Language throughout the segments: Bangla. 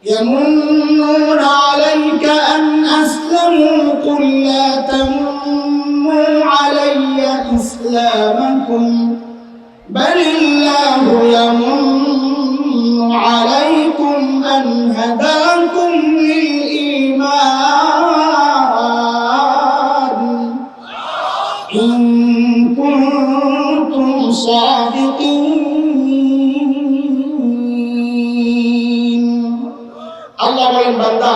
يمنون عليك أن أسلموا قل لا تمنوا علي إسلامكم بل الله يمن عليكم أن هداكم للإيمان إن كنتم صادقين আল্লাহ বলেন বান্দা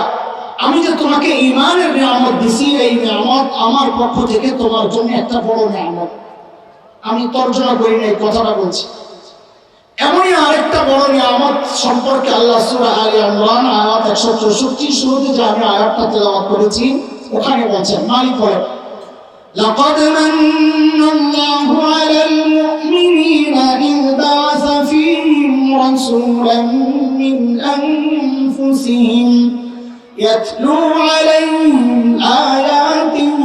আমি যে তোমাকে ঈমানের নিয়ামত দিছি এই নিয়ামত আমার পক্ষ থেকে তোমার জন্য একটা বড় নিয়ামত। আমি তর্জমা করি না, এই কথাটা বলছি। এমনই আরেকটা বড় নিয়ামত সম্পর্কে আল্লাহ সূরা আলে ইমরান আয়াত 164 শুরুতে যে আমি আয়াতটা তেলাওয়াত করেছি ওখানে বলছেন, মালিক বলেন لقد من الله على المؤمنين إذ بعث فيهم رسولا من أنفسهم يتلو عليهم آياته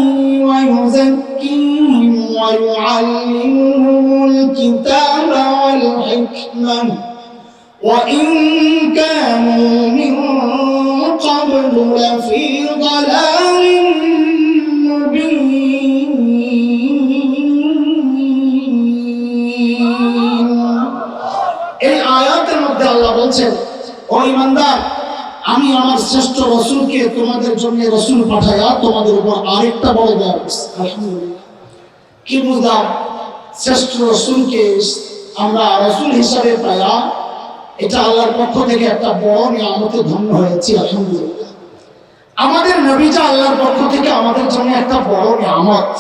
ويزكيهم ويعلمهم الكتاب والحكمة وإن كانوا من قبل لفي ضلال مبين এই আয়াতের মধ্যে আল্লাহ বলছেন, ও ঈমানদার আমি আমার শ্রেষ্ঠ রাসূলকে তোমাদের জন্য রাসূল পাঠায়া তোমাদের উপর আরেকটা বড় দেয়া হয়েছে। আলহামদুলিল্লাহ। কি বুঝলাম? শ্রেষ্ঠ রাসূলকে আমরা রাসূল হিসাবে পায়া এটা আল্লাহর পক্ষ থেকে একটা বড় নিয়ামতে ধন্য হয়েছি। আলহামদুলিল্লাহ। আমাদের নবীটা আল্লাহর পক্ষ থেকে আমাদের জন্য একটা বড় নিয়ামত।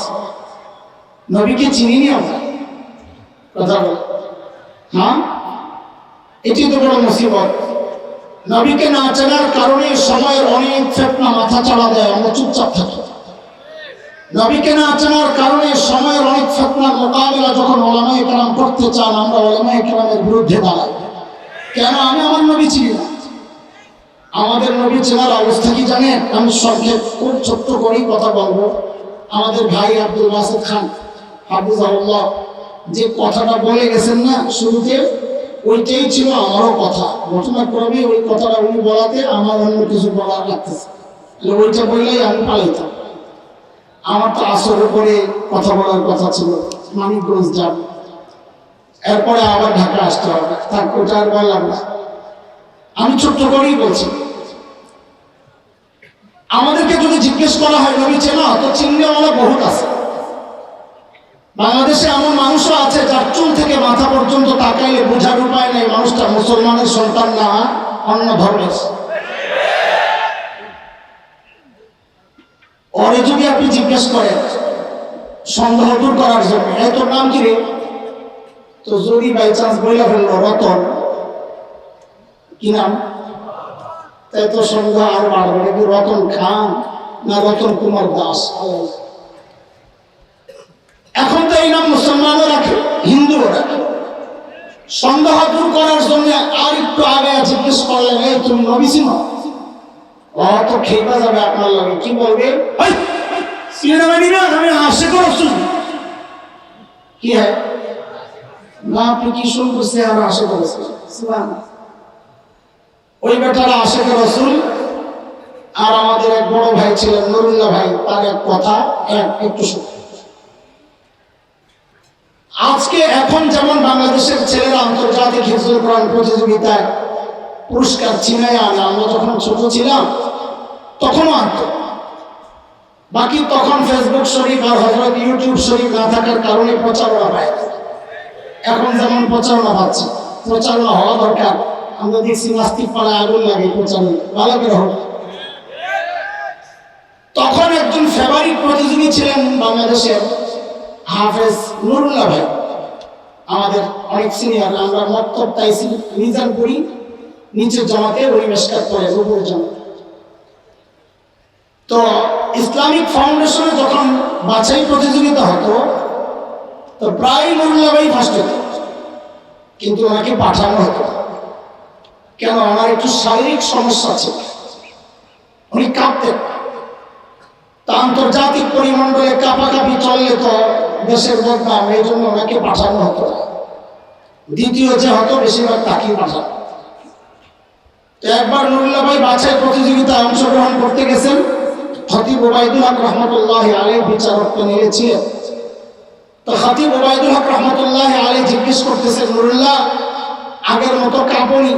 নবীকে চিনিনি আমরা, কথা বল, হ্যাঁ, এটি তো বড় মুসিবত। নবীকে না চেনার কারণে সময়ের অনেক ফিতনা মাথা চাড়া দেয়, আমরা চুপচাপ থাকি। নবীকে না চেনার কারণে সময়ের অনেক ফিতনার মোকাবেলা যখন উলামায়ে কেরাম করতে চান আমরা উলামায়ে কেরামের বিরুদ্ধে দাঁড়াই। কেন? আমি আমার নবী চিনি না। আমাদের নবী চেনার অবস্থা কি জানেন? আমি সংক্ষেপ খুব ছোট্ট করেই কথা বলবো। আমাদের ভাই আব্দুল বাসিত খান হাফিজাহুল্লাহ যে কথাটা বলে গেছেন না শুরুতে, ওইটাই ছিল আমারও কথা। ঘটনাক্রমে ওই কথাটা উনি বলাতে আমার অন্য কিছু বলার লাগতেছে, ওইটা বললেই আমি পালাইতাম। আমার তো আসরের পরে কথা বলার কথা ছিল, মানিকগঞ্জ যাব, এরপরে আবার ঢাকা আসতে হবে, তার ওটা আর বললাম না। আমি ছোট্ট করেই বলছি, আমাদেরকে যদি জিজ্ঞেস করা হয় নবী চেনা, তো চিহ্নওয়ালা বহুত আছে। বাংলাদেশে এমন মানুষও আছে যার চুল থেকে মাথা পর্যন্ত তাকাইলে বোঝার উপায় নেই মানুষটা মুসলমানের সন্তান না অন্য ধর্মের। ওরে যদি আপনি জিজ্ঞেস করেন সন্দেহ দূর করার জন্য, এই তোর নাম কি রে, তো যদি বাই চান্স বলে ফেললো রতন, কি নাম, তাই তো সন্দেহ আর বাড়বে, নাকি রতন খান না রতন কুমার দাস। এখন তো এই নাম মুসলমানও রাখে, হিন্দুও রাখে। সন্দেহ দূর করার জন্য আর একটু আগে জিজ্ঞেস করলেন, এই তুমি নবী চিনো? ও তো খেপা যাবে আপনার লাগে, কি বলবে, আমি আশিক রাসূল। কি হয় না, আপনি কি শুন করছে আর আশিক রাসূল? ওই বেটারা আশিক রাসূল। আর আমাদের এক বড় ভাই ছিলেন নুরুল্লাহ ভাই, তার এক কথা একটু শুন। আজকে এখন যেমন বাংলাদেশের ছেলেরা আন্তর্জাতিক হিফজুল কোরআন প্রতিযোগিতায় পুরস্কার ছিনায় আনে, আমরা যখন ছোট ছিলাম তখনও আনত। বাকি তখন ফেসবুক শরীফ আর হযরত ইউটিউব শরীফ না থাকার কারণে প্রচারণা পায়। এখন যেমন প্রচারণা পাচ্ছে, প্রচারণা হওয়া দরকার। আমরা দেখছি নাস্তিক পাড়ায় আগুন লাগে প্রচারণা, ভালো করে হোক। তখন একজন ফেভারিট প্রতিযোগী ছিলেন বাংলাদেশের হাফেজ নুরুল্লাহ ভাই, আমাদের অনেক সিনিয়র। আমরা মক্তব তাইসির নিজাম করি, নিচের জামাতে পরিবেশকার করে উপর জামাতে। তো ইসলামিক ফাউন্ডেশনে যখন বাছাই প্রতিযোগিতা হতো তো প্রায় নুরুল্লাহ ভাই ফার্স্ট হতো, কিন্তু ওনাকে পাঠানো হতো। কেন? ওনার একটু শারীরিক সমস্যা ছিল, উনি কাঁপতেন। তা আন্তর্জাতিক পরিমণ্ডলে কাঁপাকাঁপি চললে তো দেশের বদনাম, এই জন্য ওনাকে পাঠানো হতো না। দ্বিতীয় যে হতো বেশিরভাগ তাকেই পাঠানো। তো একবার নুরুল্লাহ ভাই বাছাই প্রতিযোগিতায় অংশগ্রহণ করতে গেছেন। খতিব ওবায়দুল হক রহমতুল্লাহি আলাইহি বিচারককে নিয়েছিলেন। তো খতিব ওবায়দুল হক রহমতুল্লাহি আলাইহি জিজ্ঞেস করতেছেন, নুরুল্লাহ আগের মতো কাঁপুনি,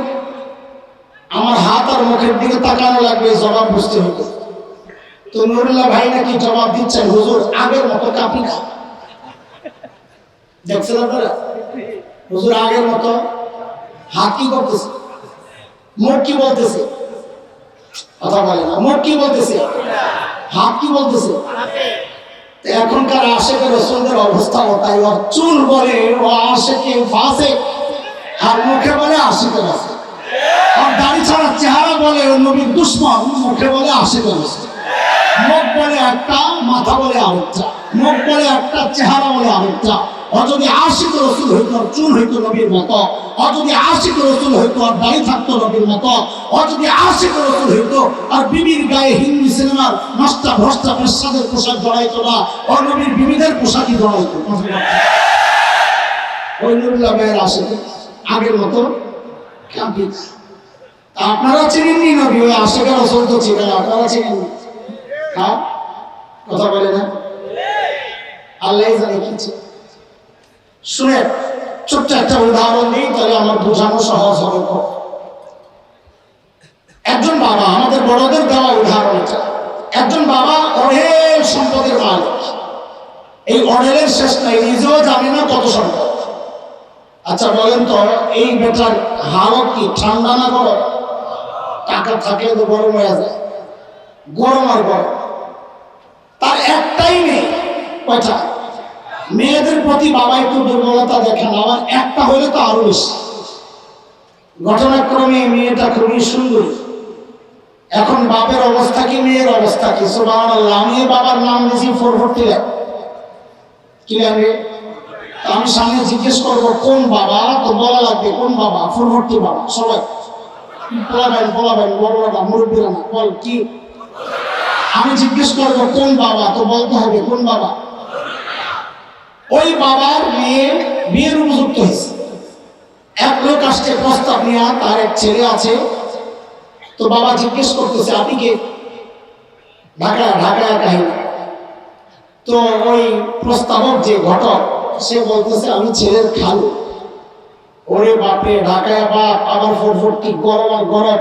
আমার হাত আর মুখের দিকে তাকানো লাগবে, জবাব বুঝতে হবে। তো নুরুল্লাহ ভাই নাকি জবাব দিচ্ছেন, হুজুর আগের মতো কাঁপি না। দেখছেন আপনারা, হুজুর আগের মতো। হাত কি করতেছে, মুখ কি বলতেছে? কথা বলে না। মুখ কি বলতেছে, হাত কি বলতেছে? এখনকার আশেকে রসুলদের অবস্থাও তাই। চুল বলে ও আশেকে ফাসে, আর মুখে বলে আশেকে ফাসে। আর দাড়ি ছাড়া চেহারা বলে ও নবীর দুশ্মন, মুখে বলে আশেকে ফাসে। মুখ বলে একটা, মাথা বলে আরেকটা। মুখ বলে একটা, চেহারা বলে আরেকটা। ও যদি আশিক রসুল হইতো আর চুল হইতো নবীর মতো, ও যদি আশিক রসুল হইতো আর দাড়ি থাকতো নবীর মতো, ও যদি আশিক রসুল হইতো আর বিবির গায়ে হিন্দি সিনেমার নষ্টা ভ্রষ্টা পেশাদের পোশাক জড়াইতো না, ও নবীর বিবিদের পোশাকই জড়াইতো। ওই নুরুল্লাহ ভাইয়ের আশিক আগের মতো কাঁপি। আপনারা চিনেননি নবী, ওই আশিকের রসুল তো চিনেন, আপনারা চিনেননি। হ্যাঁ, কথা বলে না। আল্লাহ জানে কি ছিল। শুনে ছোট্ট একটা উদাহরণ দিই, তাহলে আমার বোঝানো সহজ হবে। একজন বাবা, আমাদের বড়দের দেওয়া উদাহরণ এটা। একজন বাবা অঢেল সম্পদের মালিক, এই অঢেলের শেষ নাই, নিজেও জানে না কত সম্পদ। আচ্ছা বলেন তো, এই বেটার হালত কি ঠান্ডা না গরম? টাকা থাকলে তো গরম হয়ে যায়, গরম আর গরম। তার একটাই নেই, কয়টা? মেয়েদের প্রতি বাবা একটু দুর্বলতা দেখেন, আবার একটা হলে তো আরো বেশি। ঘটনাক্রমে মেয়েটা খুবই সুন্দর। এখন বাপের অবস্থা কি, মেয়ের অবস্থা কি? সুবহানাল্লাহ। আমি বাবার নাম দিয়েছি 440 লাখ। কি লাগবে? আমি সামনে জিজ্ঞেস করবো কোন বাবা, তো বলা লাগবে কোন বাবা। 440 বাবা। সবাই বলাবেন, বড়রা মুরব্বীরা না, বল কি? আমি জিজ্ঞেস করবো কোন বাবা, তো বলতে হবে কোন বাবা। ওই বাবার মেয়ে বিয়ের উপযুক্ত হয়েছে। এক লোক আসছে প্রস্তাব নিয়ে, তার এক ছেলে আছে। তো বাবা জিজ্ঞেস করতেছে, আপনি কে? ঢাকায় কাহিনী। তো ওই প্রস্তাবক যে ঘটক, সে বলতেছে আমি ছেলের খালু। ওরে বাপরে, ঢাকায় বাপ, আবার 440, গরম আর গরম।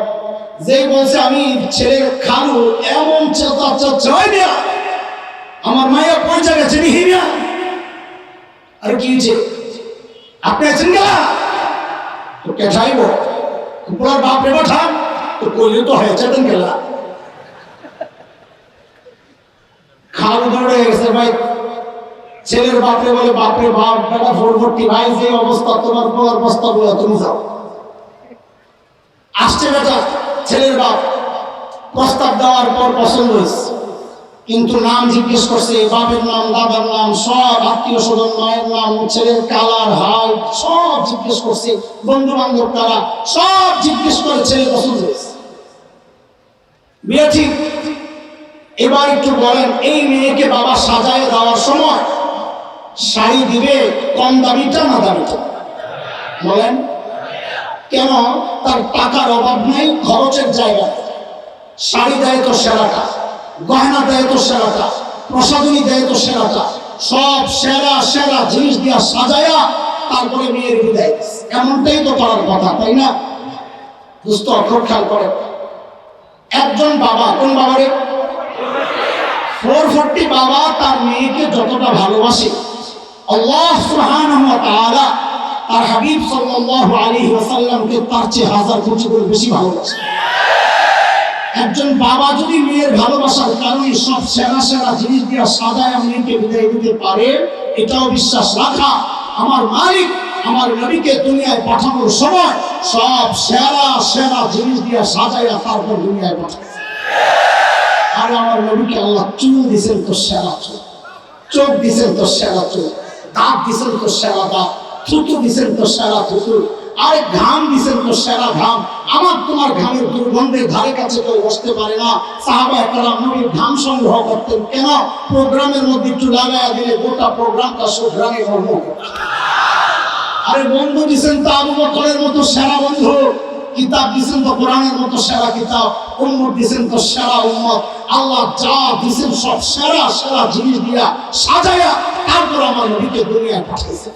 যে বলছে আমি ছেলের খালু, এমন চেঁচা আমার মায়া কোন জায়গায় চিনি হিমিয়া। আর কি হয়েছে, আপনি আছেন গা? তো কে চাইব পুরার বাপ রে বাঠা, তো কইলে তো হয়েছে দেন গেলা। খালু দৌড়ে গেছে ভাই। ছেলের বাপরে বলে, বাপরে বাপ, বেটা 440 ভাই, যে অবস্থা তোমার বলার প্রস্তাব বলে তুমি যাও। আসছে বেটা, ছেলের বাপ প্রস্তাব দেওয়ার পর পছন্দ হয়েছে, কিন্তু নাম জিজ্ঞেস করছে, বাপের নাম, দাদার নাম, সব আত্মীয় স্বজন, মায়ের নাম, ছেলের কালার, হাইট সব জিজ্ঞেস করছে, বন্ধু বান্ধব কারা সব জিজ্ঞেস করে ছেলে পছন্দ হয়েছে। বিয়ে ঠিক। এবার একটু বলেন, এই মেয়েকে বাবা সাজায় দেওয়ার সময় শাড়ি দিবে কম দামিটা না দামিটা? বলেন কেন? তার টাকার অভাব নেই, খরচের জায়গা। শাড়ি দেয় তো সেরাটা, গয়না দেয় তো সেরাটা, প্রসাধনী দেয় তো সেরাটা, সব সেরা সেরা জিনিস দিয়া সাজায়া তারপরে মেয়ের বিদায়। এমনটাই তো করার কথা, তাই না? দুস্থ অক্ষর খেয়াল করে। একজন বাবা, কোন বাবারে? 440 বাবা তার মেয়েকে যতটা ভালোবাসে, আল্লাহ সুবহানাহু ওয়া তাআলা তার হাবিব সাল্লাল্লাহু আলাইহি ওয়াসাল্লামকে তার চেয়ে হাজার কোটি গুণ বেশি ভালোবাসে। একজন বাবা যদি মেয়ের ভালোবাসার কারণে সব সেরা সেরা জিনিস দিয়ে সাজায় মেয়েকে বিদায় দিতে পারে, এটাও বিশ্বাস রাখা আমার মালিক আমার নবীকে দুনিয়ায় পাঠানোর সময় সব সেরা সেরা জিনিস দিয়ে সাজাইয়া তারপর দুনিয়ায় পাঠায়। আর আমার নবীকে আল্লাহ চুল দিয়েছেন তো সেরা চুল, চোখ দিয়েছেন তো সেরা চোখ, দাঁত দিয়েছেন তো সেরা দাঁত, থুতু দিয়েছেন তো সেরা থুতু, আরে ঘাম দিয়েছেন তো সেরা ঘাম। আমার তোমার ঘামের দুর্গন্ধে ধারে কাছে কেউ বসতে পারে না। সাহাবা একরাম নবীর ঘাম সংগ্রহ করতেন কেন? প্রোগ্রামের মধ্যে একটু লাগাইয়া দিলে গোটা প্রোগ্রামটা সুঘ্রাণে ভরপুর। আরে বন্ধু দিয়েছেন তো আবু বকরের মতো সেরা বন্ধু, কিতাব দিয়েছেন তো কোরআনের মতো সেরা কিতাব, উম্মত দিয়েছেন তো সেরা উম্মত। আল্লাহ যা দিয়েছেন সব সেরা সেরা জিনিস দিয়া সাজায়া তারপর আমার নবীকে দুনিয়ায় পাঠিয়েছে।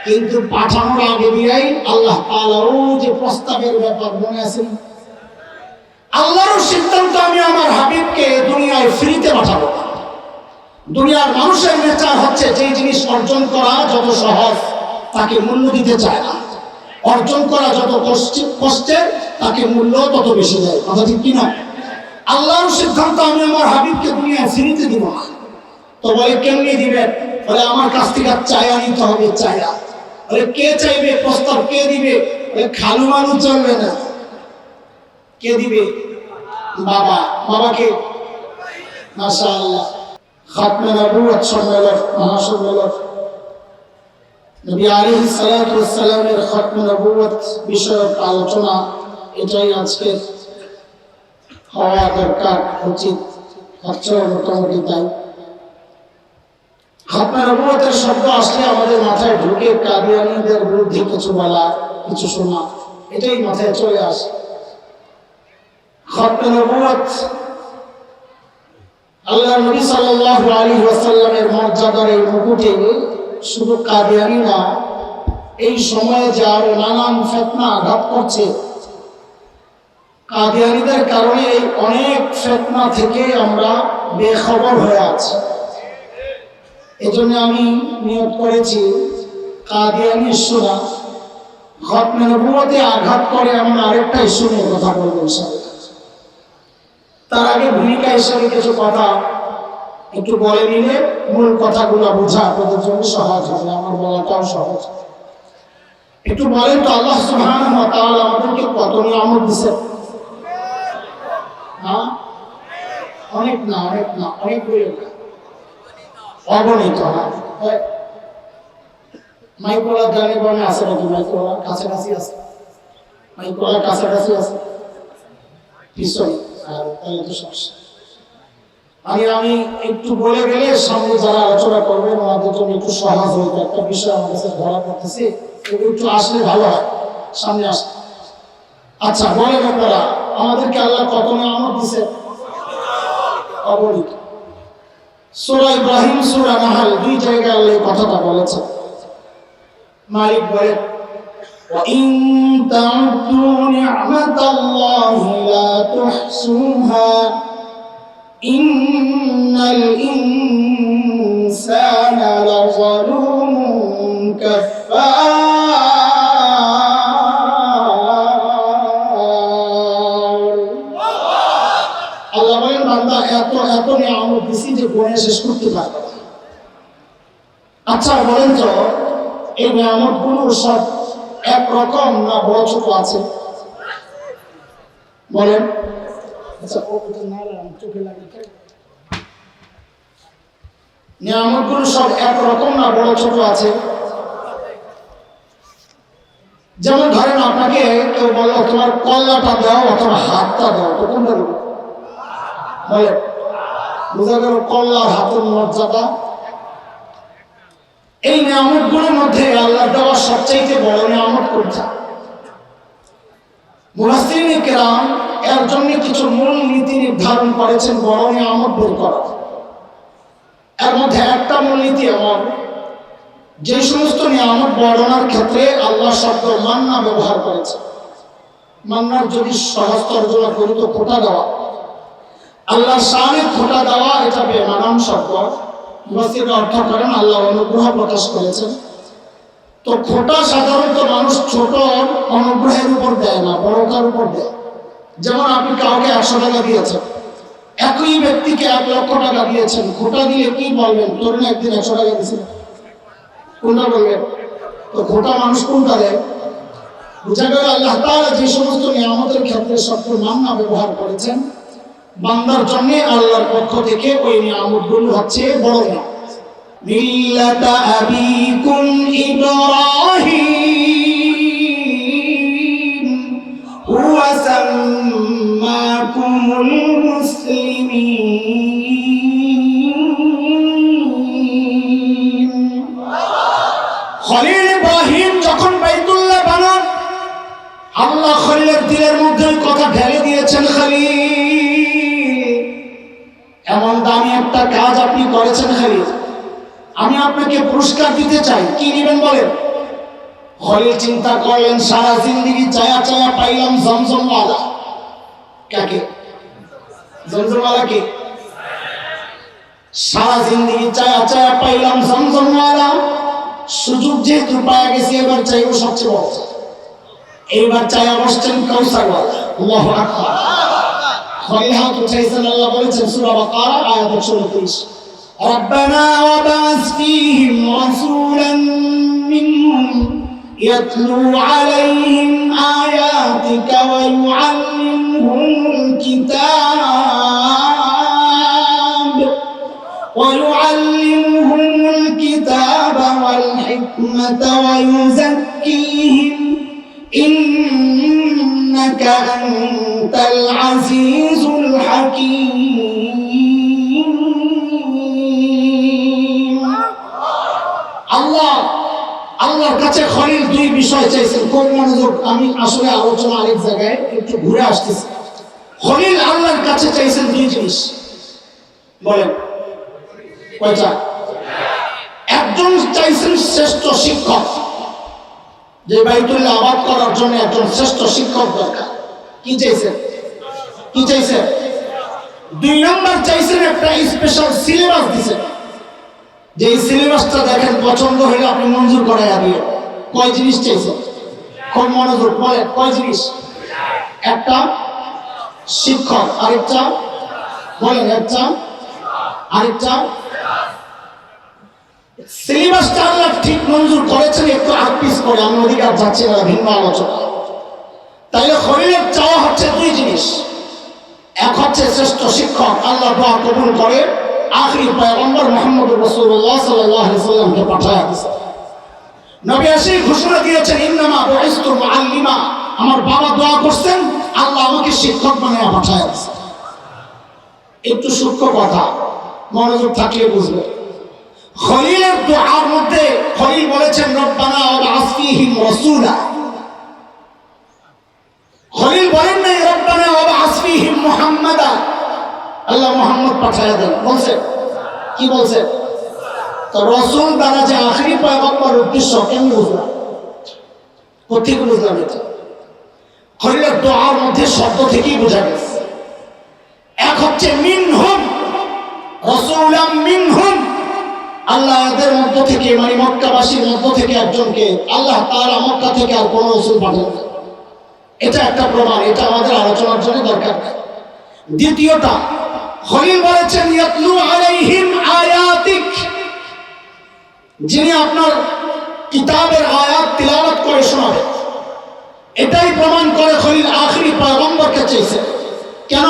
কিন্তু পাঠানোর আগে দিয়েই আল্লাহ তাআলা যে প্রস্তাবের ব্যাপার মনে আছে, আল্লাহর সিদ্ধান্ত আমি আমার হাবিবকে দুনিয়ায় ফ্রিতে পাঠাবো। দুনিয়ার মানুষের নেচার হচ্ছে যে জিনিস অর্জন করা যত সহজ তাকে মূল্য দিতে চায় না, অর্জন করা যত কষ্টের তাকে মূল্য তত বেশি দেয়। কথা ঠিক কিনা? আল্লাহর সিদ্ধান্ত আমি আমার হাবিবকে দুনিয়ায় ফ্রিতে দিব না। তো বলে কেমনি দিবেন? বলে আমার কাছ থেকে চায়া নিতে হবে। চায়া বলে কে চাইবে? প্রস্তাব কে দিবে? বলে খালু মানুষ চলবে না। কে দিবে? বাবা। বাবাকে মাশাআল্লাহ খাতমে নবুয়ত সম্মেলন, মহাসম্মেলন, নবী আলাইহিস সালাতু ওয়াস সালামের খাতমে নবুয়ত বিষয়ক আলোচনা, এটাই আজকে হওয়া দরকার, উচিত হচ্ছে মোটামুটি তাই। খাতমে নবুয়তের শব্দ আসলে আমাদের মাথায় ঢুকে কাদিয়ানীদের বিরুদ্ধে কিছু বলা, কিছু শোনা, এটাই মাথায় চলে আসে। খাতমে নবুয়ত আল্লাহ নবী সাল্লাল্লাহু আলাইহি ওয়াসাল্লামের মর্যাদার এই মুকুটে শুধু কাদিয়ানী না, এই সময়ে যে আরো নানান ফিতনা আঘাত করছে, কাদিয়ানীদের কারণে এই অনেক ফিতনা থেকে আমরা বেখবর হয়ে আছি। এজন্য আমি নিয়ত করেছি কাদিয়ানী ইস্যু না, খাতমে নবুয়তে আঘাত করে এমন আরেকটা ইস্যু নিয়ে কথা বলবো ইনশাআল্লাহ। তার আগে ভূমিকা হিসেবে কিছু কথা একটু বলে নিলে মূল কথাগুলো বোঝা আপনাদের জন্য সহজ হবে, আমার বলাটাও সহজ। একটু বলেন তো আল্লাহ সুবহানাহু ওয়া তাআলা আমাদেরকে কত নিয়ামত দিয়েছেন? হ্যাঁ, অনেক না, অনেক না, অনেকগুলো না, অগণিত। হ্যাঁ, মাইকোলা জানি বনে আছে নাকি? মাইকোলা কাছাকাছি আছে, মাইকোলা কাছাকাছি আছে পিছনে, আর তাহলে তো সমস্যা। আমি একটু বলে গেলে সামনে যারা আলোচনা করবেন ওনাদের জন্য একটু সহজ হইতো। একটা বিষয় আমার কাছে ধরা পড়তেছে, একটু আসলে ভালো হয়, সামনে আসলে। আচ্ছা বলেন আপনারা, আমাদেরকে আল্লাহ কত নিয়ামত দিয়েছে? অগণিত। সূরা ইব্রাহিম, সূরা নাহল, দুই জায়গায় আল্লাহ কথাটা বলেছেন। মালিক বলেন وَإِن تَعُدُّوا نِعْمَةَ اللَّهِ لَا تُحْصُوهَا إِنَّ الْإِنسَانَ لَظَلُومٌ كَفَّارٌ। আল্লাহ বলেন বান্দা এত এত নিয়ামত দিছি যে গুণে শেষ করতে পারবে না। আচ্ছা বলেন তো এই নিয়ামতগুলো সব একরকম না বড় ছোট আছে? বলেন। নিয়ামতগুলো সব একরকম না বড় ছোট আছে? যেমন ধরেন আপনাকে কেউ বললো তোমার কল্লাটা দাও অথবা হাতটা দাও, তো কোনটা দেবো? বলেন। বোঝা গেল কল্লার হাতের মর্যাদা। এই নিয়ামতগুলোর মধ্যে আল্লাহ দেওয়া সবচাইতে বড় নিয়ামত কোনটা? মুফাসসিরিনে কেরাম এর জন্য কিছু মূল নীতি নির্ধারণ করেছেন বড় নিয়ামত বের করা। এর মধ্যে একটা মূল নীতি এমন, যে সমস্ত নিয়ামত বর্ণনার ক্ষেত্রে আল্লাহ শব্দ মান্না ব্যবহার করেছে। মান্নার যদি সহজ তর্জমা করি তো খোঁটা দেওয়া। আল্লাহর শানে খোঁটা দেওয়া এটা বেমানান শব্দ। মুফাসসিররা অর্থ করেন আল্লাহ অনুগ্রহ প্রকাশ করেছেন। তো খোঁটা সাধারণত মানুষ ছোট অনুগ্রহের উপর দেয় না, বড়টার উপর দেয়। যেমন আপনি কাউকে 100 টাকা দিয়েছেন, একই ব্যক্তিকে 1 লক্ষ টাকা দিয়েছেন, খোঁটা দিয়ে কি বলবেন? ধরুন একদিন 100 টাকা দিয়েছেন, কোনটা বলবেন? তো খোঁটা মানুষ কোনটা দেয়? বুঝা গেল আল্লাহ তাআলা যে সমস্ত নিয়ামতের ক্ষেত্রে শব্দ মান্না ব্যবহার করেছেন, বান্দার জন্য আল্লাহর পক্ষ থেকে ওই নিয়ামতগুলো হচ্ছে বড় নিয়ামত। মিল্লাতা আবিকুম ইব্রাহিম হুয়া সাম্মাকুমুল মুসলিমিন। খলিল ইব্রাহিম যখন বাইতুল্লাহ বানান, আল্লাহ ঢেলে দিয়েছেন খলিল। এমন দামি একটা কাজ আপনি করেছেন খলিল, আমি আপনাকে পুরস্কার দিতে চাই। কি নেবেন বলেন? খলিল চিন্তা করলেন, সারা জিন্দেগি চায়া চায়া পাইলাম জমজমওয়ালা। কাকে? জমজমওয়ালা কে? সারা জিন্দেগি চায়া চায়া পাইলাম জমজমওয়ালা, সুযোগ যেহেতু পাওয়া গেছে এবার চাইবো সবচেয়ে বড়। এইবার চায়া বসছেন কাউসারওয়ালা। আল্লাহু আকবার। খলিল হাত উঠাইছেন, আল্লাহ বলেছেন সূরা বাকারা আয়াত 130, রব্বানা ওয়াবা'আস ফীহিম রাসূলান মিনহুম ইয়াতলু আলাইহিম আয়াতিকা ওয়া ইউআল্লিমুহুমুল কিতাব ওয়াল হিকমাতা ওয়া ইউযাক্কিহিম ইন্নাকা আনতাল আজিজুল হাকীম। আল্লাহর কাছে খলিল দুই বিষয় চাইছেন। কোন মনোযোগ, আমি আসলে আলোচনা আরেক জায়গায় একটু ঘুরে আসতেছি। খলিল আল্লাহর কাছে চাইছেন দুই জিনিস। বলেন কয়টা? একজন চাইছেন শ্রেষ্ঠ শিক্ষক, যে বাইতুল্লাহ আবাদ করার জন্য একজন শ্রেষ্ঠ শিক্ষক দরকার। কি চাইছেন? কি চাইছেন? দুই নম্বর চাইছেন একটা স্পেশাল সিলেবাস দিছেন, যে সিলেবাসটা দেখেন পছন্দ হলে আপনি মঞ্জুর করাইয়া দিয়ে। কয় জিনিস চাইছেন? কোন মনোযোগ, বলেন কয় জিনিস? একটা শিক্ষক, আরেকটা বলেন, একটা আরেকটা সিলেবাসটা আল্লাহ ঠিক মঞ্জুর করেছেন। একটু আপিস করে আমি অধিকার যাচ্ছি না, ভিন্ন আলোচনা। তাইলে খলিলের চাওয়া হচ্ছে দুই জিনিস। এক হচ্ছে শ্রেষ্ঠ শিক্ষক, আল্লাহ দোয়া কবুল করে আখিরি পয়গম্বর মুহাম্মদ রাসূলুল্লাহ সাল্লাল্লাহু আলাইহি ওয়াসাল্লামকে পাঠায়া দিয়েছেন। নবী এসে ঘোষণা দিয়েছেন, ইন্নামা বুইসতু মুআল্লিমা। আমার বাবা দোয়া করছেন, আল্লাহ আমাকে শিক্ষক বানায়া পাঠায়া দিয়েছেন। একটু সূক্ষ্ম কথা, মনোযোগ থাকলে বুঝবে। খলিলের দোয়ার মধ্যে খলিল বলেছেন, রব্বানা ওয়াবআস ফীহিম রাসূলা। খলিল বলেন নাই রব্বানা ওয়াবআস ফীহিম মুহাম্মাদা, আল্লাহ মুহাম্মদ পাঠায়া দেন। বলছেন কি? বলছেন তো রাসূল দ্বারা যে আখিরি পয়গম্বর উদ্দেশ্য কেমন বুঝলাম? কোথেকে বুঝলাম এটা? খলিলের দোয়ার মধ্যে শব্দ থেকেই বোঝা গেছে। এক হচ্ছে মিনহুম রাসূলাম মিনহুম, আল্লাহ এদের মধ্য থেকে, মানে মক্কাবাসীর মধ্য থেকে একজনকে আল্লাহ তাআলা মক্কা থেকে আর কোন রাসূল পাঠান না। এটা একটা প্রমাণ, এটা আমাদের আলোচনার জন্য দরকার নেই। দ্বিতীয়টা, খলিল বলেছেন ইয়াতলু আলাইহিম আয়াতিক, যিনি আপনার কিতাবের আয়াত তিলাওয়াত করে শোনাবে। এটাই প্রমাণ করে খলিল আখিরি পয়গম্বরকে চাইছেন। কেন?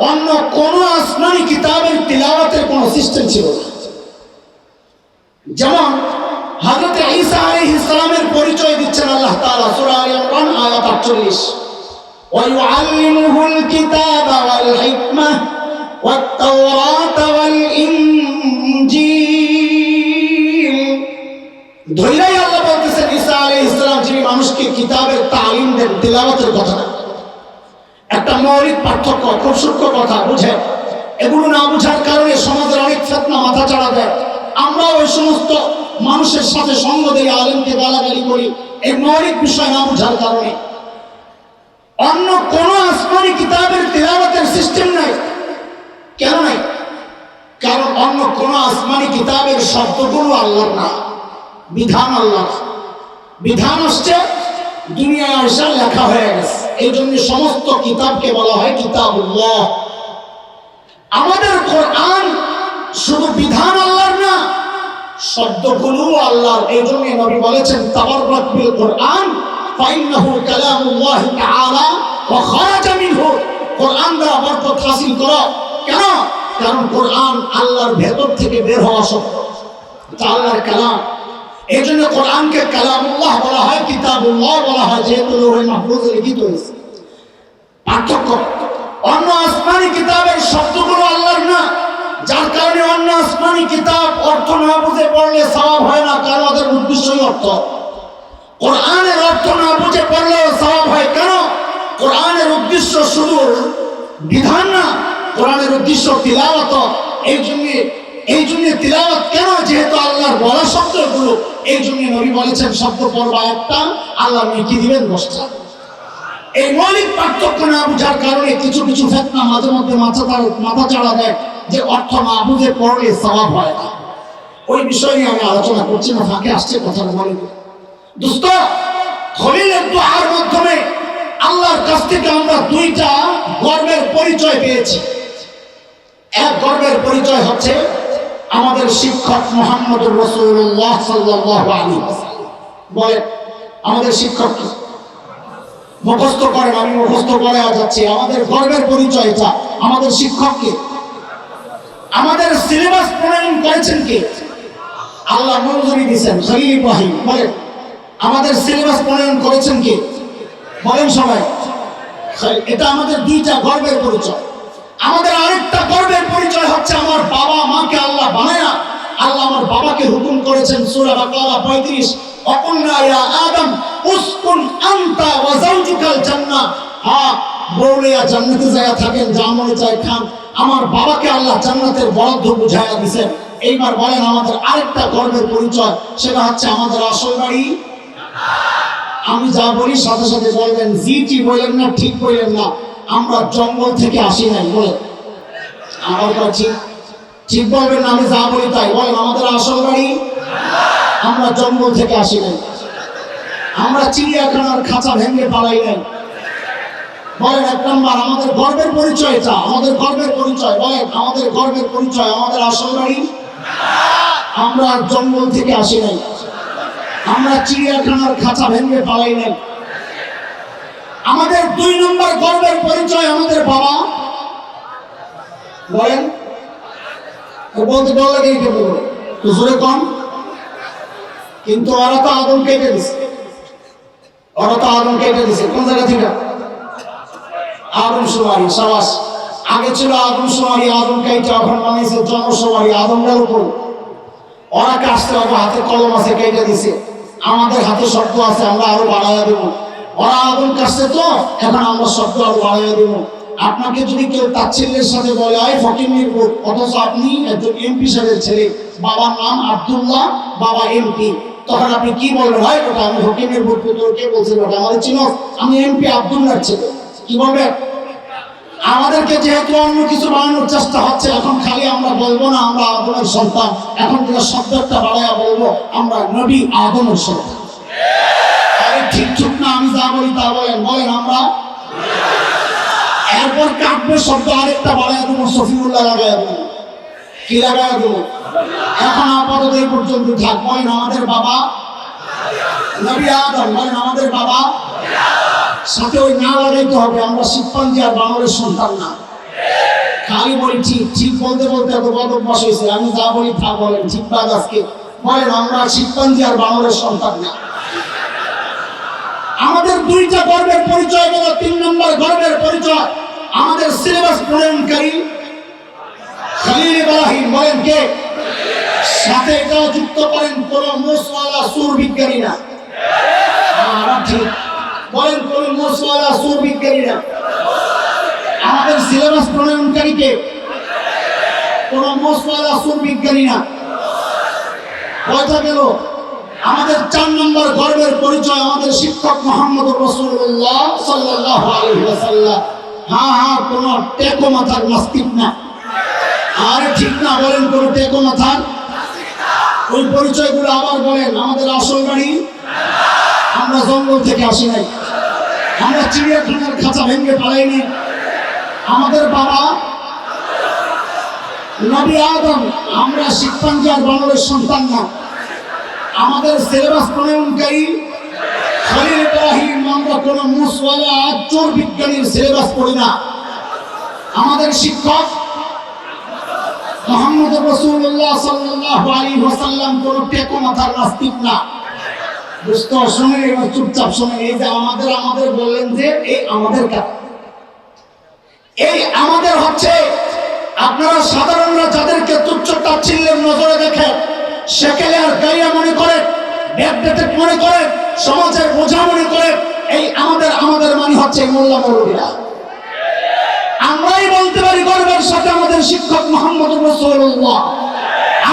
অন্য কোন আসমানি কিতাবের তিলাওয়াতের কোন সিস্টেম ছিল না। যেমন হযরত ঈসা আলাইহিস সালামের পরিচয় দিচ্ছেন আল্লাহ তাআলা সূরা আলে ইমরান আয়াত 48, ওয়া ইউআল্লিমুহুল কিতাবা ওয়াল হিকমাহ ওয়াত তাওরাত ওয়াল ইনজিল। ধৈর্যই আল্লাহ বলতেছেন ঈসা আলাইহিস সালাম যিনি মানুষকে কিতাবের তালিম দেন, তিলাওয়াতের কথা না। একটা মৌলিক পার্থক্য, খুব সূক্ষ্ম কথা, বুঝেন। এগুলো না বুঝার কারণে সমাজের অনেক ফিতনা মাথা চাড়া দেয়। আমরা ওই সমস্ত মানুষের সাথে সঙ্গ দিয়ে আলেমকে গালাগালি করি, এই মৌলিক বিষয় না বুঝার কারণে। অন্য কোন আসমানি কিতাবের তিলাওয়াতের সিস্টেম নাই। কেন নাই? কারণ অন্য কোন আসমানি কিতাবের শব্দগুলো আল্লাহর না, বিধান আল্লাহ। বিধান আসছে দুনিয়ায় আসা লেখা হয়ে গেছে, এই জন্য সমস্ত কিতাবকে বলা হয় কিতাবুল্লাহ। আমাদের কোরআন শুধু বিধান আল্লাহর না, শব্দগুলো আল্লাহর। এই জন্য নবী বলেছেন তাবাররাক বিল কোরআন ফাইন্নাহু কালামুল্লাহ তাআলা ওয়া খারাজা মিনহু। কোরআন দ্বারা বরকত হাসিল করো। কেন? কারণ কোরআন আল্লাহর ভেতর থেকে বের হওয়া শব্দ, এটা আল্লাহর কালাম। এই জন্য কোরআনকে কালামুল্লাহ বলা হয়, কিতাবুল্লাহ বলা হয়, যেহেতু লৌহে মাহফুজে লিখিত হয়েছে। পার্থক্য, অন্য আসমানি কিতাবের শব্দগুলো আল্লাহর না, যার কারণে অন্য আসমানি কিতাব অর্থ না বুঝে পড়লে সওয়াব হয় না, কারণ ওদের উদ্দেশ্যই অর্থ। কোরআনের অর্থ না বুঝে পড়লেও সওয়াব হয়। কেন? কোরআনের উদ্দেশ্য শুধু বিধান না, কোরআনের উদ্দেশ্য তিলাওয়াত। এই জন্য তিলাওয়াত কেন? যেহেতু আল্লাহর বলা শব্দগুলো, এই জন্য নবী বলেছেন শব্দ পড়বা একটা, আল্লাহ নেকি দিবেন 10টা। এই মৌলিক পার্থক্য না বুঝার কারণে কিছু কিছু ফিতনা মাঝে মধ্যে মাথা চাড়া দেয় যে অর্থ না বুঝে পড়লে সওয়াব হয় না। ওই বিষয় নিয়ে আমি আলোচনা করছি না, ফাঁকে আসছে কথা বলে। দোস্ত, খলিলের দুআর মাধ্যমে আল্লাহর কাছ থেকে আমরা দুইটা গর্বের পরিচয় পেয়েছি। এক গর্বের পরিচয় হচ্ছে আমাদের শিক্ষক মুহাম্মদুর রাসূলুল্লাহ সাল্লাল্লাহু আলাইহি ওয়াসাল্লাম। বলে আমাদের শিক্ষক কি? মুখস্থ করেন, আমি মুখস্থ করে যাচ্ছি। আমাদের গর্বের পরিচয় এটা। আমাদের শিক্ষক কে? আমাদের সিলেবাস প্রণয়ন করেছেন কে? আল্লাহ মঞ্জুরি দিয়েছেন খলিল ইব্রাহিম। বলেন আমাদের সিলেবাস প্রণয়ন করেছেন কে? বলেন সবাই। এটা আমাদের দুইটা গর্বের পরিচয়। আমাদের আরেকটা গর্বের পরিচয় হচ্ছে আমার বাবা মাকে আল্লাহ বানায় না, আল্লাহ আমার বাবাকে হুকুম করেছেন সূরা বাকারা 35, অকুল্লা ইয়া আদম উসকুন আনতা ওয়া যাওজুকাল জান্নাহ। হ্যাঁ, বউলিয়া জান্নাতে যায় থাকেন, যা মনে চায় খান। আমার বাবাকে আল্লাহ জান্নাতের বরাদ্দ বুঝাইয়া দিয়েছেন। এইবার বলেন আমাদের আরেকটা গর্বের পরিচয়, সেটা হচ্ছে আমাদের আসল বাড়ি। আমি যা বলি সাথে সাথে বলবেন জি টি, বলেন না ঠিক বলেন না। আমরা জঙ্গল থেকে আসি নাই, বলেন আমার কাছে ঠিক বলবেন না। আমি যা বলি তাই বলেন আমাদের আসল বাড়ি। আমরা জঙ্গল থেকে আসি নাই, আমরা চিড়িয়াখানার খাঁচা ভেঙে পালাই নাই। বলেন এক নম্বর আমাদের গর্বের পরিচয় এটা, আমাদের গর্বের পরিচয়। বলেন আমাদের গর্বের পরিচয় আমাদের আসল বাড়ি। আমরা জঙ্গল থেকে আসি নাই, আমরা চিড়িয়াখানার খাঁচা ভেঙে পালাই নাই। আমাদের 2 নম্বর গর্বের পরিচয় আমাদের বাবা। বলেন বলতে ডর লাগে কে বলবো তো জোরে কম। কিন্তু ওরা তো আদম কেটে দিছে, ওরা তো আদম কেটে দিছে। কোন জায়গা থেকে? আদমশুমারি। সাবাস। আগে ছিল আদমশুমারি, আদম কেটে এখন বানাইছে জনশুমারি। আদম গেল কোন? ওরা কাটতে হবে, হাতে কলম আছে, কেটে দিছে। আমাদের হাতে শব্দ আছে, আমরা আরো বাড়াইয়া দেব। ওরা আদম কাটছে তো, এখন আমরা শব্দ আরো বাড়াইয়া দেব। আপনাকে যদি কেউ তাচ্ছিল্যের সাথে বলে আয় ফকির মিরপুর, অথচ আপনি একজন এমপি সাহেবের ছেলে, বাবার নাম আব্দুল্লাহ, বাবা এমপি, তখন আপনি কি বলবেন? হয় ওটা আমি ফকির মিরপুর, তোর কে বলছেন ওটা আমাদের চিনো? আমি এমপি আব্দুল্লাহর ছেলে। কি বলবেন? আমাদেরকে যেহেতু অন্য কিছু বানানোর চেষ্টা হচ্ছে, এখন খালি আমরা বলবো না আমরা আদমের সন্তান, এখন যেটা শব্দটা বাড়াইয়া বলবো আমরা নবী আদমের সন্তান। আরে ঠিক ঠিক না? আমি যা বলি তা বলেন। বলেন আমরা। এরপর কাটবে শব্দ আরেকটা বাড়াইয়া দেবো, সফিউল্লাহ লাগাইয়া দেবো। কি লাগাইয়া দেবো? এখন আপাতত এই পর্যন্ত থাক। বলেন আমাদের বাবা নবী আদম। বলেন আমাদের বাবা। সাথে ওই না লাগাইতে হবে, আমরা শিবপাঞ্জি আর বানরের সন্তান না। খালি বলি ঠিক ঠিক বলতে বলতে এত বদভ্যাস হয়েছে। আমি যা বলি তা বলেন ঠিক বাদ আজকে। বলেন আমরা শিবপাঞ্জি আর বানরের সন্তান না। আমাদের দুইটা গর্বের পরিচয় গেল। 3 নম্বর গর্বের পরিচয় আমাদের সিলেবাস প্রণয়নকারী খলিল ইব্রাহিম। বলেন কে? সাথে এটাও যুক্ত করেন কোন মুসওয়ালা সুর বিজ্ঞানী না। ঠিক বলেন কোন মুসওয়ালা সুর বিজ্ঞানী না। আমাদের সিলেবাস প্রণয়নকারী কে? কোন মুসওয়ালা সুর বিজ্ঞানী না। কয়টা গেল? আমাদের 4 নম্বর গর্বের পরিচয় আমাদের শিক্ষক মুহাম্মদুর রাসূলুল্লাহ সাল্লাল্লাহু আলাইহি ওয়াসাল্লাম। হ্যাঁ, কোন টেকো মাথার নাস্তিক না। আরে ঠিক না? বলেন কোন টেকো মাথার। ওই পরিচয়গুলো আবার বলেন। আমাদের আসল বাড়ি। আমরা জঙ্গল থেকে আসি নাই, আমরা চিড়িয়াখানার খাঁচা ভেঙে পালাইনি। আমাদের বাবা নবী আদম, আমরা শিবপাঞ্জি আর বানরের সন্তান না। আমাদের সিলেবাস প্রণয়নকারী খলিল ইব্রাহিম, আমরা কোন মুসওয়ালা চোর বিজ্ঞানীর সিলেবাস পড়ি না। আমাদের শিক্ষক মুহাম্মদুর রাসূলুল্লাহ সাল্লাল্লাহু আলাইহি ওয়াসাল্লাম কোন টেকো মাথার নাস্তিক না। দোস্ত শুনে এবার চুপচাপ শুনে। এই যে আমাদের বললেন যে এই আমাদের কাজ, এই আমাদের হচ্ছে আপনারা সাধারণরা যাদেরকে তুচ্ছ তাচ্ছিল্যের নজরে দেখেন, সেকেলে আর গাইয়া মনে করেন, ব্যাকডেটেড মনে করেন, সমাজের বোঝা মনে করেন, এই আমাদের মানে হচ্ছে মোল্লা মৌলবীরা। আমরাই বলতে পারি গর্বের সাথে আমাদের শিক্ষক মুহাম্মদুর রাসূলুল্লাহ।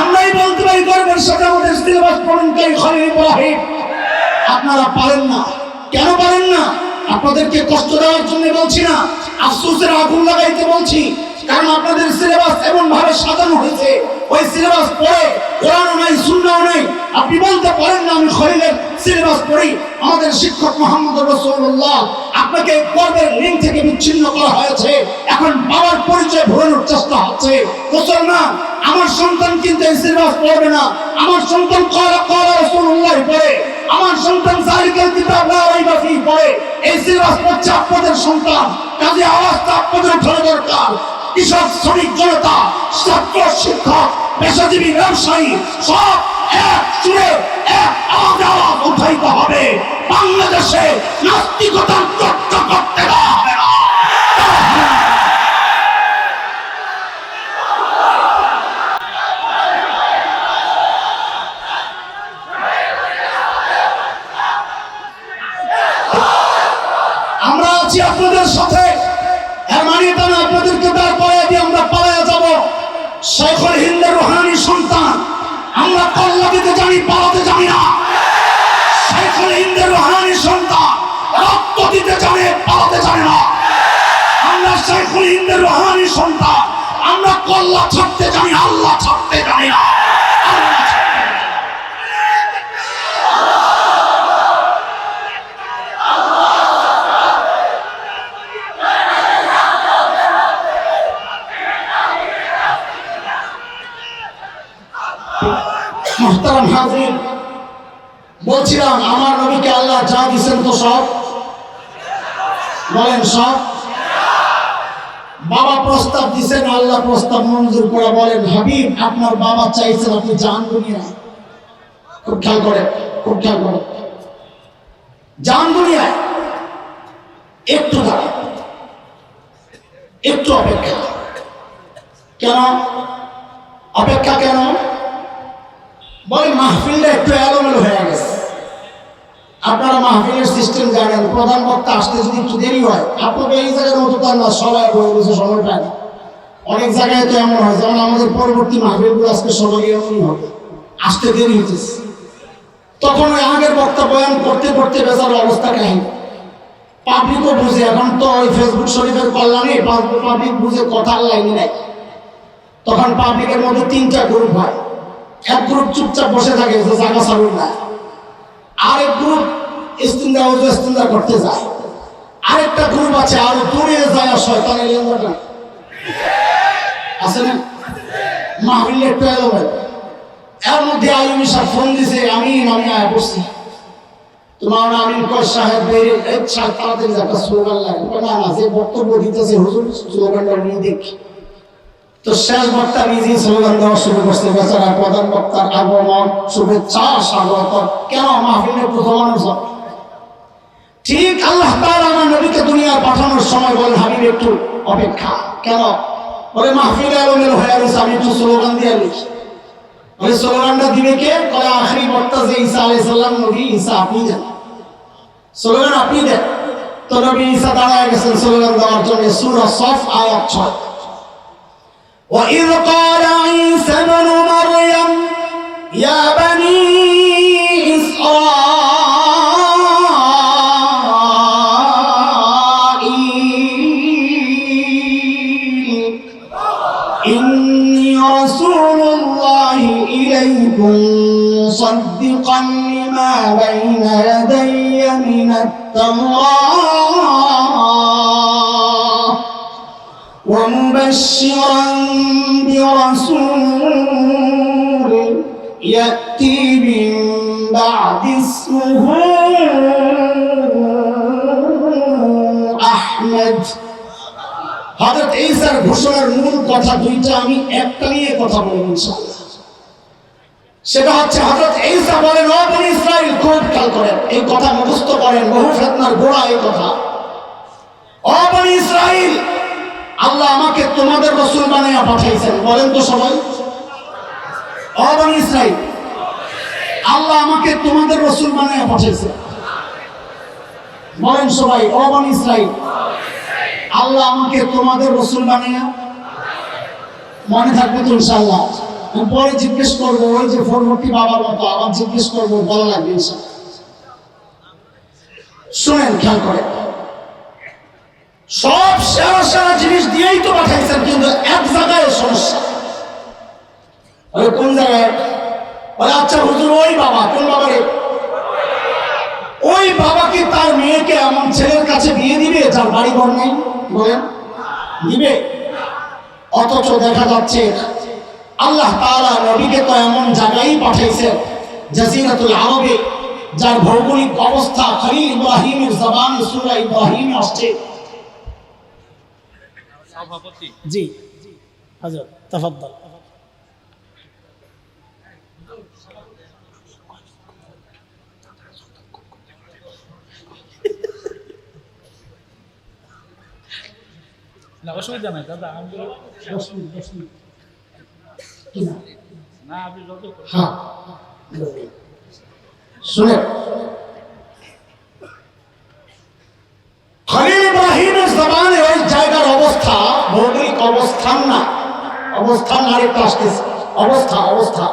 আমরাই বলতে পারি গর্বের সাথে আমাদের সিলেবাস প্রণয়নকারী খলিল ইব্রাহিম। আপনারা পারেন না। কেন পারেন না? আপনাদেরকে কষ্ট দেওয়ার জন্য বলছি না, আফসোসের আগুন লাগাইতে বলছি। কারণ আপনাদের সিলেবাস এমন ভাবে সাজানো হয়েছে, ওই সিলেবাস পড়ে কোরআনও নাই, সুন্নাহও নাই। আপনি বলতে পারেন না আমি খলিলের সিলেবাস পড়ি। আমাদের শিক্ষক মুহাম্মদুর রাসূলুল্লাহ। আপনাকে গর্বের লিঙ্ক থেকে বিচ্ছিন্ন করা হয়েছে। এখন বাবার পরিচয় ভুলানোর চেষ্টা হচ্ছে। মুসলমান, আমার সন্তান কিন্তু এই সিলেবাস পড়বে না। আমার সন্তান ক্বালা রাসূলুল্লাহ পড়ে। আমার সন্তান যালিকাল কিতাব লা রাইবা ফীহি পড়ে। এই সিলেবাস পড়ছে আপনাদের সন্তান। কাজে আওয়াজটা আপনাদের উঠানো দরকার। কৃষক, শ্রমিক, জনতা, ছাত্র, শিক্ষক, পেশাজীবী, ব্যবসায়ী সব এক সুরে এক আওয়াজ উঠাইতে হবে। বাংলাদেশে নাস্তিকতার চর্চা করতে দেওয়া হবে না। আমরা আছি আপনাদের সাথে। এর মানে এটা না আপনাদেরকে দাঁড় করায় দিয়ে আমরা পালায়া যাব। শাইখুল হিন্দের রুহানি সন্তান। আমরা কল্লা দিতে জানি, পালাতে জানি না। শাইখুল হিন্দের রুহানি সন্তান, রক্ত দিতে জানে, পালাতে জানে না। আমরা শাইখুল হিন্দের রুহানি সন্তান। আমরা কল্লা ছাড়তে জানি, আল্লাহ ছাড়তে জানি না। মুহতারাম হাজির, বলছিলাম আমার নবীকে আল্লাহ যা দিয়েছেন তো সব বলেন, সব। বাবা প্রস্তাব দিয়েছেন, আল্লাহ প্রস্তাব মঞ্জুর করে বলেন হাবিব আপনার বাবা চাইছেন আপনি জান দুনিয়ায়। খুব খেয়াল করে, খুব খেয়াল করে। জান দুনিয়ায় একটু দাঁড়া, একটু অপেক্ষা। কেন অপেক্ষা? কেন বলে মাহফিলটা একটু এলোমেলো হয়ে গেছে। আপনারা মাহফিলের সিস্টেম জানেন, প্রধান বক্তা আসতে যদি একটু দেরি হয়, আপনাকে এই জায়গার মতো তার না, সবাই বলে দিচ্ছে সময় পায় না। অনেক জায়গায় তো এমন হয়, যেমন আমাদের পরবর্তী মাহফিলগুলো আজকে সবাই এমনই হবে, আসতে দেরি হইতেছে। তখন ওই আগের বক্তা বয়ান করতে করতে বেচার অবস্থা কাহিনী। পাবলিকও বুঝে, এখন তো ওই ফেসবুক শরীফের কল্যাণে পাবলিক বুঝে কথার লাইনে নেয়। তখন পাবলিকের মধ্যে তিনটা গ্রুপ হয়। এক গ্রুপ চুপচাপ বসে থাকে, যে জায়গা ছাড়ুন না। আরেক গ্রুপ ইস্তিনজা করতে যায়। আরেকটা গ্রুপ আছে আরো দূরে যায়, শয়তানের লেনদেন আছে না, মাহফিল একটু এলোমেলো। এর মধ্যে আলিম সাহেব ফোন দিছে, আমি আয়া বসছি। তোমার আমিন কয় সাহেব তাড়াতাড়ি একটা স্লোগান লাগে। না না, যে বক্তব্য দিতেছে হুজুর স্লোগানটা নিয়ে দেখি। তো শেষ বক্তা নিজেই স্লোগান দেওয়া শুরু করছে। বেচারা প্রধান বক্তার আগমন, শুভেচ্ছা, স্বাগত। কেন মাহফিলের প্রথম মানুষ? ঠিক আল্লাহ তাআলা আমার নবীকে দুনিয়া পাঠানোর সময় বলেন হাবিব একটু অপেক্ষা। কেন বলে মাহফিল এলোমেলো হয়ে গেছে, আমি একটু স্লোগান দিয়ে লিখি। বলে স্লোগানটা দিবে কে? কয় আখেরি বক্তা যে ঈসা আলাইহিস সালাম নবী, ঈসা আপনি দেন স্লোগান, আপনি দেন। তো নবী ঈসা দাঁড়ায় গেছেন স্লোগান দেওয়ার জন্য। সূরা সফ আয়াত 6। وَإِذْ قَالَ عِيسَى ابْنُ مَرْيَمَ يَا بَنِي إِسْرَائِيلَ إِنِّي رَسُولُ اللَّهِ إِلَيْكُمْ مُصَدِّقًا لِمَا بَيْنَ يَدَيَّ مِنَ التَّوْرَاةِ ومبشرا برسول يأتي من بعد اسمه أحمد। হযরত ঈসার ঘোষণার মূল কথা দুইটা, আমি একটা নিয়ে কথা বলবো ইনশাআল্লাহ। সেটা হচ্ছে হযরত ঈসা বলেন, ও বনি ইসরাইল, খুব খেয়াল করেন, এই কথা মুখস্থ করেন, বহু ফিতনার গোড়া এই কথা। ও বনি ইসরাইল, আল্লাহ আমাকে তোমাদের রাসূল বানায়া পাঠাইছেন। বলেন তো সবাই, ও বনি ইসরাইল, আল্লাহ আমাকে তোমাদের রাসূল বানায়া পাঠাইছেন। বলেন সবাই, ও বনি ইসরাইল, আল্লাহ আমাকে তোমাদের রাসূল বানায়া, মনে থাকবে তো ইনশাআল্লাহ। পরে জিজ্ঞেস করবো, ওই যে ফরমটি বাবার মতো আবার জিজ্ঞেস করবো, ভালো লাগবে ইনশাআল্লাহ। শুনেন, খেয়াল করে, সব সেরা সেরা জিনিস দিয়েই তো পাঠাইছেন, কিন্তু এক জায়গায় সমস্যা। ওই কোন জায়গায়? বলে আচ্ছা হুজুর, ওই বাবা, কোন বাবা রে? ওই বাবা কি তার মেয়েকে এমন ছেলের কাছে বিয়ে দিবে যার বাড়ি ঘর নেই? বলেন, দিবে? অথচ দেখা যাচ্ছে আল্লাহ তাআলা নবীকে তো এমন জায়গায় পাঠাইছে জাজিরাতুল আরবে, যার ভৌগোলিক অবস্থা খলিল ইব্রাহিমের জবান সূরা ইব্রাহিম আসছে। সভাপতি জি হযরত তাফাদ্দাল। না অসুবিধা নাই দাদা, আমি 10 মিনিট কিনা না, আপনি যত হ্যাঁ শুনে, খলিল ইব্রাহিমের জবানে ওই জায়গার অবস্থা, ভৌগোলিক অবস্থান না, অবস্থান আরেকটা আসতেছে, অবস্থা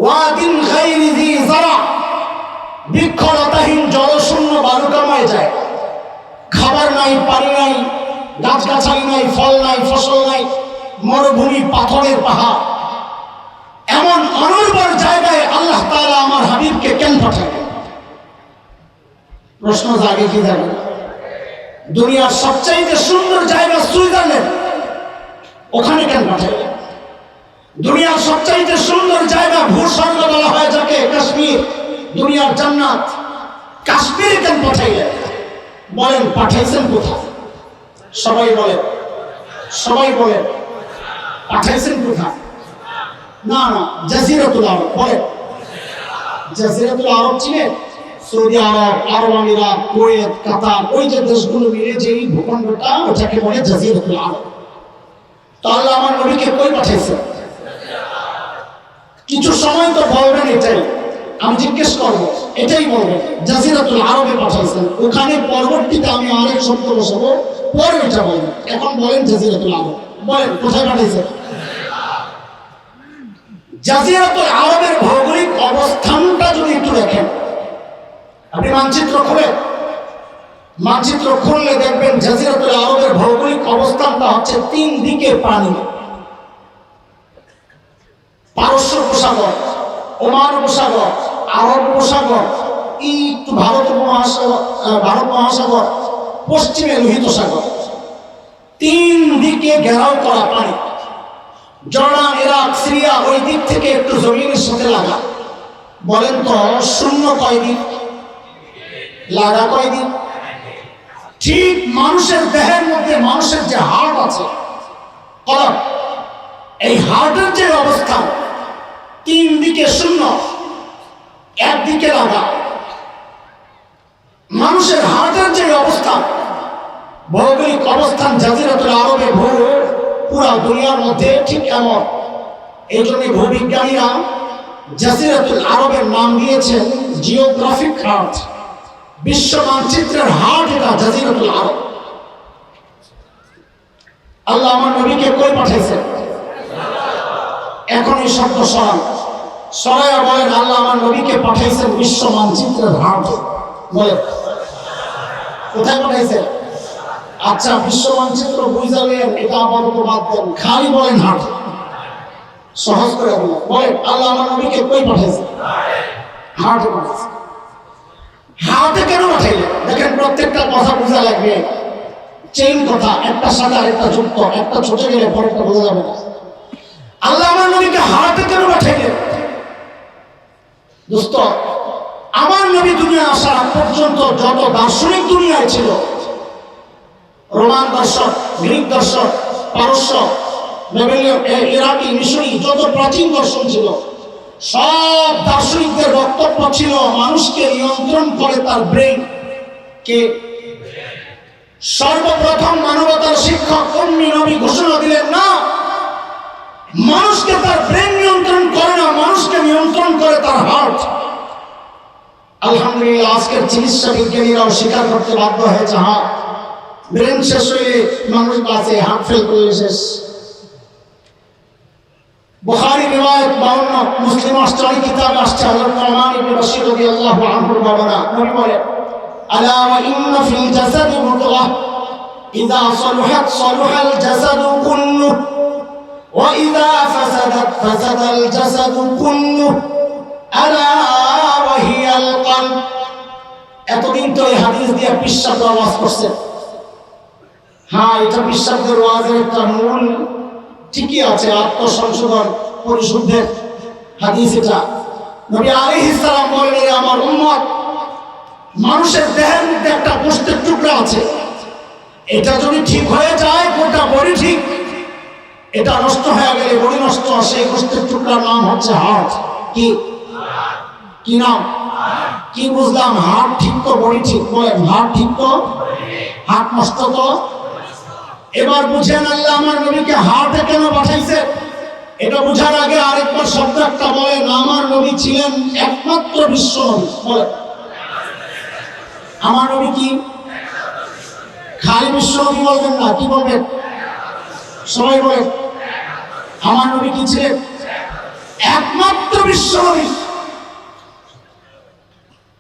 ওয়াদিন গায়রি জি যারা, বৃক্ষলতাহীন জলশূন্য বালুকাময় যায়, খাবার নাই, পানি নাই, গাছগাছালি নাই, ফল নাই, ফসল নাই, মরুভূমি, পাথরের পাহাড়, এমন অনুর্বর জায়গায় আল্লাহ তাআলা আমার হাবিবকে কেন পাঠালেন? প্রশ্ন জাগে কি জাগে? দুনিয়ার সবচাইতে সুন্দর জায়গা সুইজারল্যান্ড, ওখানে কেন পাঠালেন? দুনিয়ার সবচাইতে সুন্দর জায়গা, ভূস্বর্গ বলা হয় যাকে, কাশ্মীর, দুনিয়ার জান্নাত, কাশ্মীরে কেন পাঠাইলেন? বলেন, পাঠাইছেন কোথায়? সবাই বলেন, পাঠাইছেন কোথায়? না না, জাজিরাতুল আরব। বলেন, জাজিরাতুল আরব চিনেন? সৌদি আরব, আরব আমিরাত, কুয়েত, কাতার, ওই যে দেশগুলো মিলে যে এই ভূখণ্ডটা, ওটাকে বলে জাজিরাতুল আরব। তো আল্লাহ আমার নবীকে কই পাঠাইছেন? কিছু সময় তো বলবেন এটাই, আমি জিজ্ঞেস করবো, এটাই বলবেন জাজিরাতুল আরবে পাঠাইছেন। ওখানে পরবর্তীতে আমি আরেক শব্দ বসাবো, পরে এটা বলবেন। এখন বলেন জাজিরাতুল আরব, বলেন কোথায় পাঠাইছেন? জাজিরাতুল আরবের ভৌগোলিক অবস্থানটা যদি একটু দেখেন, আপনি মানচিত্র খুলেন, মানচিত্র খুললে দেখবেন জাজিরাতুল আরবের ভৌগোলিক অবস্থানটা হচ্ছে 3 দিকে পানি। পারস্য উপসাগর, ওমান উপসাগর, আরব উপসাগর, একটু ভারত মহাসাগর, পশ্চিমে লোহিত সাগর, 3 দিকে ঘেরাও করা পানি। জর্ডান, ইরাক, সিরিয়া ওই দিক থেকে একটু জমিনের সাথে লাগা। বলেন তো শূন্য কয়দিন লাগা? কয়দিন? ঠিক মানুষের দেহের মধ্যে, মানুষের যে হার্ট আছে, এই হার্টের যে অবস্থা, 3 দিকে শূন্য, একদিকে লাগা। মানুষের হার্টের যে অবস্থা, ভৌগোলিক অবস্থান জাজিরাতুল আরবে পুরা দুনিয়ার মধ্যে ঠিক এমন। এই জন্য ভূবিজ্ঞানীরা জাজিরাতুল আরবের নাম দিয়েছেন জিওগ্রাফিক হার্ট, বিশ্ব মানচিত্রের হার্ট এটা জাজিরাতুল আরব। আল্লাহ আমার নবীকে কই পাঠাইছেন? এখন এই শব্দ সরাইয়া বলেন, আল্লাহ আমার নবীকে পাঠাইছেন বিশ্ব মানচিত্রের হার্ট। বলেন কোথায় পাঠাইছেন? আচ্ছা, বিশ্ব মানচিত্র বুঝালেন, এটা আপাতত বাদ দেন, খালি বলেন হার্ট, সহজ করে বলেন আল্লাহ আমার নবীকে কই পাঠাইছেন? হার্টে পাঠাইছেন। হার্টে কেন পাঠাইলেন? দেখেন, প্রত্যেকটা কথা বোঝা লাগবে, চেইন কথা, একটা সাথে আরেকটা যুক্ত, একটা ছুটে গেলে পরেরটা বোঝা যাবে না। আল্লাহ আমার নবীকে হার্টে কেন পাঠাইলেন? দোস্ত, আমার নবী দুনিয়া আসার পর্যন্ত যত দার্শনিক দুনিয়ায় ছিল, রোমান দর্শন, গ্রিক দর্শন, পারস্য, ইরাকি, মিশরি, যত প্রাচীন দর্শন ছিল, সব দার্শনিকদের বক্তব্য ছিল মানুষকে নিয়ন্ত্রণ করে তার ব্রেন। কে? সর্বপ্রথম মানবতার শিক্ষক উম্মি নবী ঘোষণা দিলেন, না, মানুষকে তার ব্রেন নিয়ন্ত্রণ করে না, মানুষকে নিয়ন্ত্রণ করে তার হার্ট। আলহামদুলিল্লাহ আজকের চিকিৎসা বিজ্ঞানীরাও স্বীকার করতে বাধ্য হয়েছে, হ্যাঁ ব্রেন শেষ হয়ে মানুষ বাঁচে, হার্ট ফেল করলে শেষ। বুখারী রিওয়ায়াত 52, মুসলিম 8 কিতাবে আসছে, হযরত নুমান ইবনে বাশীর রাদিয়াল্লাহু আনহুর বর্ণনা। নবী বলেন, আলা ওয়া ইন্না ফিল জাসাদি মুদগাহ ইযা সালুহাত সালুহাল জাসাদু কুল্লু ওয়া ইযা ফাসাদাত ফাসাদাল জাসাদু কুল্লু আলা ওয়া হিয়াল কলব। এতদিন তো এই হাদিস দিয়ে পিশাব ওয়াজ করছেন, হ্যাঁ এটা পিশাবের ওয়াজের একটা মূল ঠিকই আছে, আত্মসংশোধন পরিশুদ্ধের হাদিস এটা। নবী আলাইহিস সালাম বললেন, আমার উম্মত, মানুষের দেহের মধ্যে একটা গোশতের টুকরা আছে, এটা যদি ঠিক হয়ে যায় গোটা বডি ঠিক, এটা নষ্ট হয়ে গেলে বডি নষ্ট। সেই গোশতের টুকরার নাম হচ্ছে হার্ট। কি কি নাম? কি বুঝলাম? হার্ট ঠিক তো বডি ঠিক। বলেন হার্ট ঠিক তো হার্ট নষ্ট তো। এবার বুঝেন আল্লাহ আমার নবীকে হার্টে কেন পাঠাইছে। এটা বুঝার আগে আরেকবার শব্দ একটা বলেন, আমার নবী ছিলেন একমাত্র বিশ্ব নবী। বলেন আমার নবী কি খালি বিশ্ব নবী বলবেন না, কি বলবেন সবাই বলেন, আমার নবী কি ছিলেন? একমাত্র বিশ্ব নবী।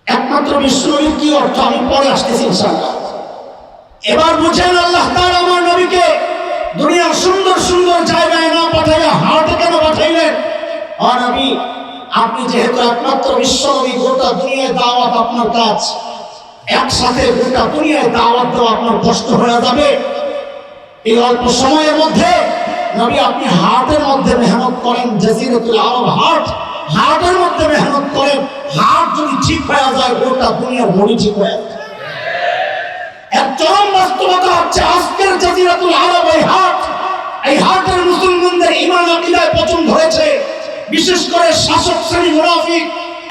একমাত্র বিশ্ব নবীর কি অর্থ আমি পরে আসতেছি ইনশাআল্লাহ। এবার বুঝেন আল্লাহ তাআলা আমার নবীকে দুনিয়ার সুন্দর সুন্দর জায়গায় না পাঠাইয়া হার্টে কেন পাঠাইলেন? ও নবী, আপনি যেহেতু একমাত্র বিশ্ব নবী, গোটা দুনিয়ায় দাওয়াত আপনার কাজ, একসাথে গোটা দুনিয়ায় দাওয়াত দেওয়া আপনার কষ্ট হয়ে যাবে। এই অল্প সময়ের মধ্যে নবী আপনি হার্টের মধ্যে মেহনত করেন, জাজিরাতুল আরব হার্টের মধ্যে মেহনত করেন। হার্ট যদি ঠিক হয়ে যায় গোটা দুনিয়ার বডি ঠিক হয়ে যায়। এক চরম বাস্তবতা হচ্ছে আজকের জাজিরাতুল আরব এই হার্টের মুসলমানদের ঈমান আকীদায় পচন ধরেছে। বিশেষ করে শাসক শ্রেণী মুনাফিক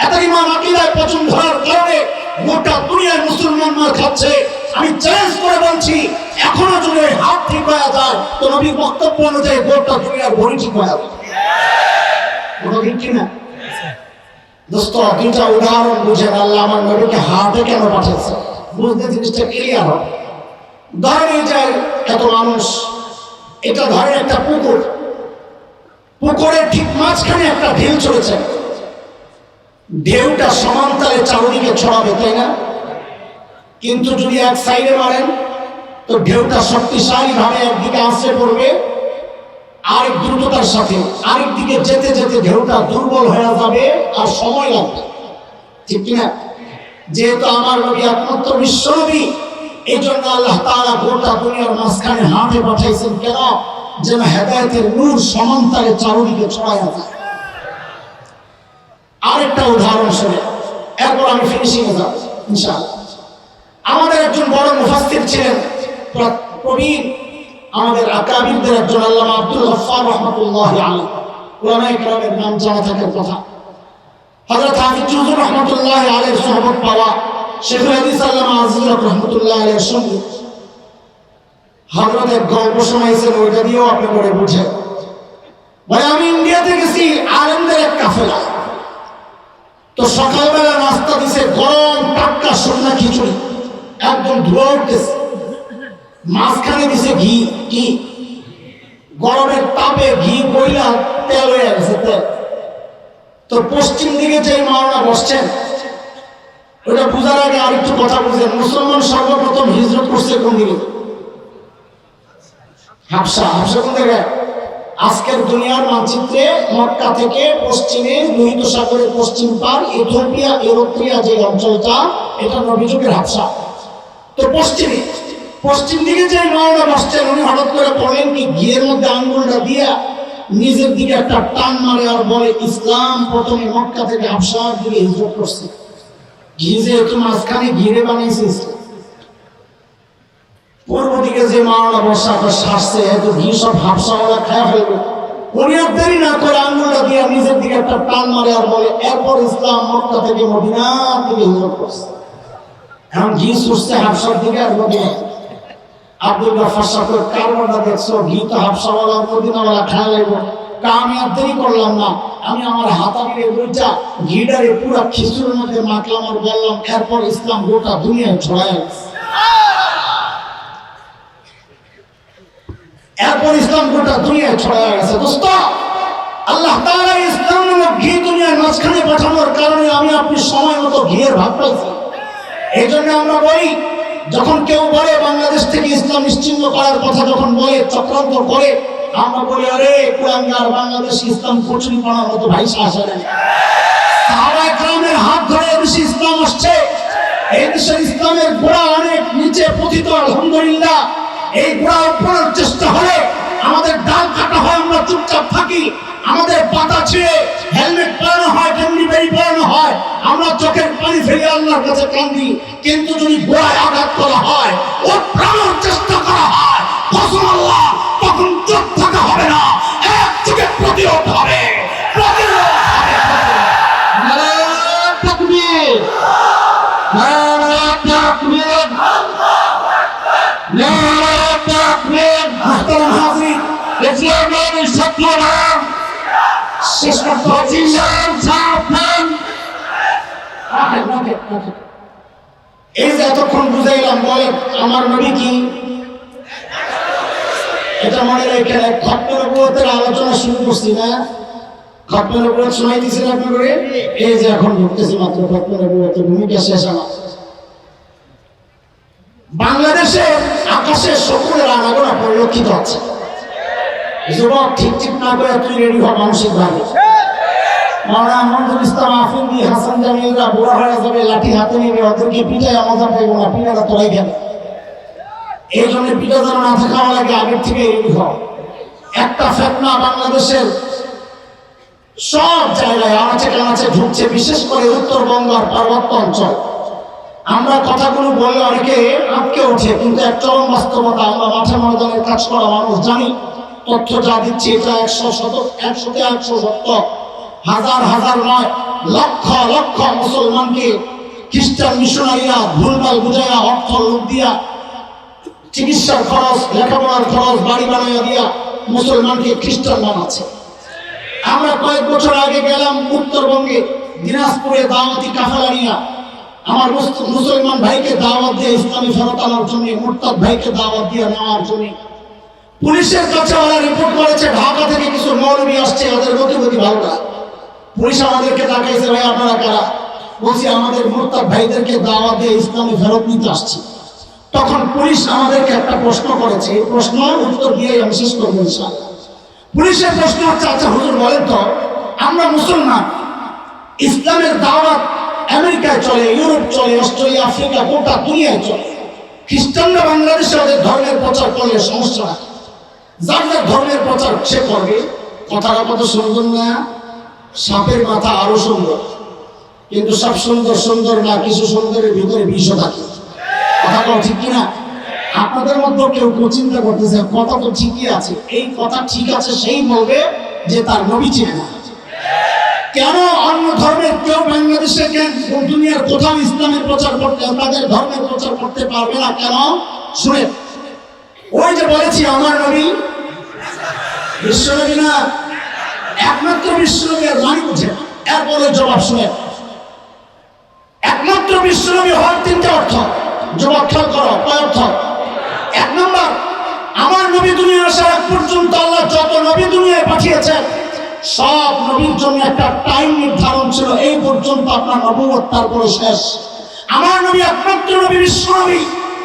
এত ঈমান আকীদায় পচন ধরার কারণে গোটা দুনিয়ার মুসলমান মার খাচ্ছে। আমি চ্যালেঞ্জ করে বলছি, এখনো যদি হার্ট ঠিক হয়ে যায় তো নবীর বক্তব্য অনুযায়ী গোটা দুনিয়ার বডি ঠিক হয়ে যাবে। ওটা ঠিক কিনা দোস্ত? দুইটা উদাহরণ বুঝেন আল্লাহ আমার নবীকে হার্টে কেন পাঠিয়েছে, বুঝতে জিনিসটা ক্লিয়ার হবে। ধরেন এই যে এত মানুষ, এটা ধরেন একটা পুকুর, পুকুরের ঠিক মাঝখানে একটা ঢেউ চলেছে। ঢেউটা সমান্তরালে চারদিকে ছড়াবে, তাই না? কিন্তু যদি এক সাইডে মারেন তো ঢেউটা শক্তিশালী ভাবে একদিকে আশ্রে পড়বে, আরেক দ্রুততার সাথে আরেক দিকে যেতে যেতে ঢেউটা দুর্বল হয়ে যাবে আর সময় লাগবে, ঠিক কিনা? যেহেতু আমার নবী একমাত্র বিশ্ব নবী, এই জন্য আল্লাহ তাআলা গোটা দুনিয়ার মাঝখানে হাঁটে পাঠাইছেন। কেন? যেন হেদায়েতের নূর সমান্তরালে চারদিকে ছড়ায়া যায়। আরেকটা উদাহরণ শুনে এরপর আমি ফিনিশিং এ যাব ইনশাআল্লাহ। আমাদের একজন বড় মুফাসসির ছিলেন, প্রবীণ আমাদের আকাবিরদের একজন আল্লামা আব্দুল গফফার রাহমাতুল্লাহি আলাইহি, উলামায়ে কেরামের নাম জানা থাকার কথা। হযরত হাফিজ হুজুর রাহমাতুল্লাহি আলাইহির সুহবত পাওয়া শেখুল হাদিস আল্লামা আজিজ রাহমাতুল্লাহি আলাইহির সঙ্গে হযরত এক গল্প শোনাইছেন, ওইটা দিয়েও আপনি করে বুঝেন। ভাই আমি ইন্ডিয়াতে গেছি আলেমদের এক কাফেলা, তো সকালবেলা নাস্তা দিছে গরম টাটকা সন্না খিচুড়ি, একদম ধোয়া উঠতেছে, মাঝখানে দিছে ঘি। কি গরমের তাপে ঘি বইলা তেল হয়ে গেছে তেল। তো পশ্চিম দিকে যে মাওলানা বসছেন, ওটা বুঝার আগে আরেকটু কথা বুঝেন। মুসলমান সর্বপ্রথম হিজরত করছে কোন দিকে? হাবশা। হাবশা কোন জায়গায়? আজকের দুনিয়ার মানচিত্রে মক্কা থেকে পশ্চিমে লোহিত সাগরের পশ্চিম পার ইথিওপিয়া ইরিত্রিয়া যে অঞ্চলটা, এটা নবীযুগের হাবশা। তো পশ্চিম দিকে যে মাওলানা বসছেন, উনি হঠাৎ করে পড়লেন কি, ঘিয়ের মধ্যে আঙ্গুলটা দিয়া নিজের দিকে একটা টান মারে আর বলে, ইসলাম প্রথমে মক্কা থেকে হাবশার দিকে হিজরত করছে। ঘি যেহেতু মাঝখানে ঘিরে বানিয়েছে ইসলাম। পূর্ব দিকে যে মাওলানা বসা শ্বাসছে, এত ঘি সব হাবশাওয়ালা খায়া ফেলবে। উনি আর দেরি না করে আঙ্গুলটা দিয়ে নিজের দিকে একটা টান মারে আর বলে, এরপর ইসলাম মক্কা থেকে মদিনা থেকে হিজরত করছে। এখন ঘি ছুটছে হাবশার দিকে আর মদিনা। আব্দুল গফফার সাহেব কারণটা দেখছো, ঘি তো হাবশাওয়ালা মদিনাওয়ালা খায়া লাগবে। আমি আর দেরি করলাম না, আমি আমার হাতাবিরে বইটা ঘিডারে পুরো খিচুড়ির মধ্যে মাখলাম আর বললাম, এরপর ইসলাম গোটা দুনিয়ায় ছড়ায় গেছে। এরপর ইসলাম গোটা দুনিয়ায় ছড়ায় গেছে। দোস্ত, আল্লাহ তাআলা ইসলাম নামক ঘি দুনিয়ার মাঝখানে পাঠানোর কারণে আমি আপনি সময় মতো ঘিয়ের ভাগ পাইছি। এই জন্য আমরা বলি, যখন কেউ বলে বাংলাদেশ থেকে ইসলাম নিশ্চিহ্ন করার কথা যখন বলে, চক্রান্ত করে, আমরা বলি, আরে কুলাঙ্গার, বাংলাদেশ ইসলাম কচুরি পানার মতো ভাইসা আসে না। সাহাবায়ে কেরামের হাত ধরে এদেশে ইসলাম আসছে। এই দেশের ইসলামের গোড়া অনেক নিচে পতিত, আলহামদুলিল্লাহ। এই গোড়া উপরের চেষ্টা হলে আমাদের ডাল কাটা হয়, আমরা চুপচাপ থাকি। আমাদের পাতা ছিঁড়ে হেলমেট পরানো হয়, ডেমনি বেরি পরানো হয়, আমরা চোখের পানি ফেলে আল্লাহর কাছে কান্দি। কিন্তু যদি গোড়ায় আঘাত করা হয়, ওর প্রাণের চেষ্টা করা হয়, কসম আল্লাহ, তখন চুপ থাকা হবে না, এক চোখে প্রতিরোধ হবে, প্রতিরোধ হবে। নারায়ে তাকবীর, নারায়ে তাকবীর, নারায়ে তাকবীর। মুহতারাম হাজিরিন, ইসলামের ছাত্ররা শেষ করতে এই যে এতক্ষণ বুঝাইলাম, বলে আমার নবী কি? এটা মনে রেখে খতমে নবুয়তের আলোচনা শুরু করছি না? খতমে নবুয়ত শোনাই দিয়েছেন আপনাকে। এই যে এখন ঢুকতেছি মাত্র খতমে নবুয়তের ভূমিকা শেষ আমার। বাংলাদেশে আকাশে শকুনের আনাগোনা পরিলক্ষিত আছে। যুবক, ঠিক ঠিক না করে তুই রেডি হ মানসিক ভাবে। মাওলানা মনজুর ইসলাম আফিন্দি, হাসান জামিলরা বুড়া হয়ে যাবে, লাঠি হাতে নিবে, ওদেরকে পিটায় মজা পাইব না, পিটাটা তোরাই খেলে। এই জন্য পিঠা যেন না থাকা লাগে, আগের থেকে রেডি হও। একটা ফেতনা বাংলাদেশের সব জায়গায় আনাচে কানাচে ঢুকছে, বিশেষ করে উত্তরবঙ্গ আর পার্বত্য অঞ্চল। আমরা কথাগুলো বললে অনেকে আটকে ওঠে, কিন্তু এক চরম বাস্তবতা। আমরা মাঠে ময়দানের কাজ করা মানুষ জানি, তথ্য যা দিচ্ছি এটা 100% সত্য। হাজার হাজার নয়, লক্ষ লক্ষ মুসলমানকে খ্রিস্টান মিশনারিরা ভুলভাল বুঝাইয়া, অর্থ লোক দিয়া, চিকিৎসার খরচ, লেখাপড়ার খরচ, বাড়ি বানাইয়া দিয়া মুসলমানকে খ্রিস্টান বানাচ্ছে। আমরা কয়েক বছর আগে গেলাম উত্তরবঙ্গে, দিনাজপুরে দাওয়াতি কাফেলা নিয়া। আমার মুসলমান ভাইকে দাওয়াত দিয়ে ইসলামী ফেরত আনার জন্য, মুরতাদ ভাইকে দাওয়াত দিয়ে নেওয়ার জন্য পুলিশের কাছে ওরা রিপোর্ট করেছে ঢাকা থেকে কিছু মৌলবী আসছে, ওদের গতিবিধি ভালো না। পুলিশ আমাদেরকে তাকাইছে, ভাই আপনারা কারা? বলছি আমাদের মুরতাদ ভাইদেরকে দাওয়াত দিয়ে ইসলামী ফেরত নিতে আসছি। তখন পুলিশ আমাদেরকে একটা প্রশ্ন করেছে, এই প্রশ্ন উত্তর দিয়ে আমি শেষ করবো ইনশাআল্লাহ। পুলিশের প্রশ্ন হচ্ছে, আচ্ছা হুজুর বলেন তো, আমরা মুসলমান, ইসলামের দাওয়াত আমেরিকায় চলে, ইউরোপ চলে, অস্ট্রেলিয়া, আফ্রিকা, গোটা দুনিয়ায় চলে। খ্রিস্টানরা বাংলাদেশে ওদের ধর্মের প্রচার করলে সমস্যা না, যার যার ধর্মের প্রচার সে করবে। কথাটা কত সুন্দর না? সাপের মাথা আরো সুন্দর, কিন্তু সব সুন্দর সুন্দর না, কিছু সুন্দরের ভিতরে বিষও থাকে। কথা ঠিক কিনা? আপনাদের মধ্যে কেউ কেউ চিন্তা করতেছে কথা তো ঠিকই আছে, এই কথা ঠিক আছে সেই বলবে যে তার নবী চিনে না। কেন অন্য ধর্মের কেউ বাংলাদেশে, কেন দুনিয়ার কোথাও ইসলামের প্রচার করতে, তাদের ধর্মের প্রচার করতে পারবে না? কেন? শুনে, ওই যে বলেছি আমার নবী বিশ্বনবী না, একমাত্র বিশ্বনবী, আর মানি বুঝে। এরপরে জবাব শুনে, একমাত্র বিশ্বনবী হওয়ার তিনটে অর্থ। জবাব খেয়াল করো, কয় অর্থ? এক নম্বর, আমার নবী দুনিয়ায় আসার আগ পর্যন্ত আল্লাহ যত নবী দুনিয়ায় পাঠিয়েছেন, সব নবীর জন্য একটা টাইম নির্ধারণ ছিল, এই পর্যন্ত আপনার নবুয়ত, তারপরে শেষ। আমার নবী একমাত্র নবী, বিশ্বনবী,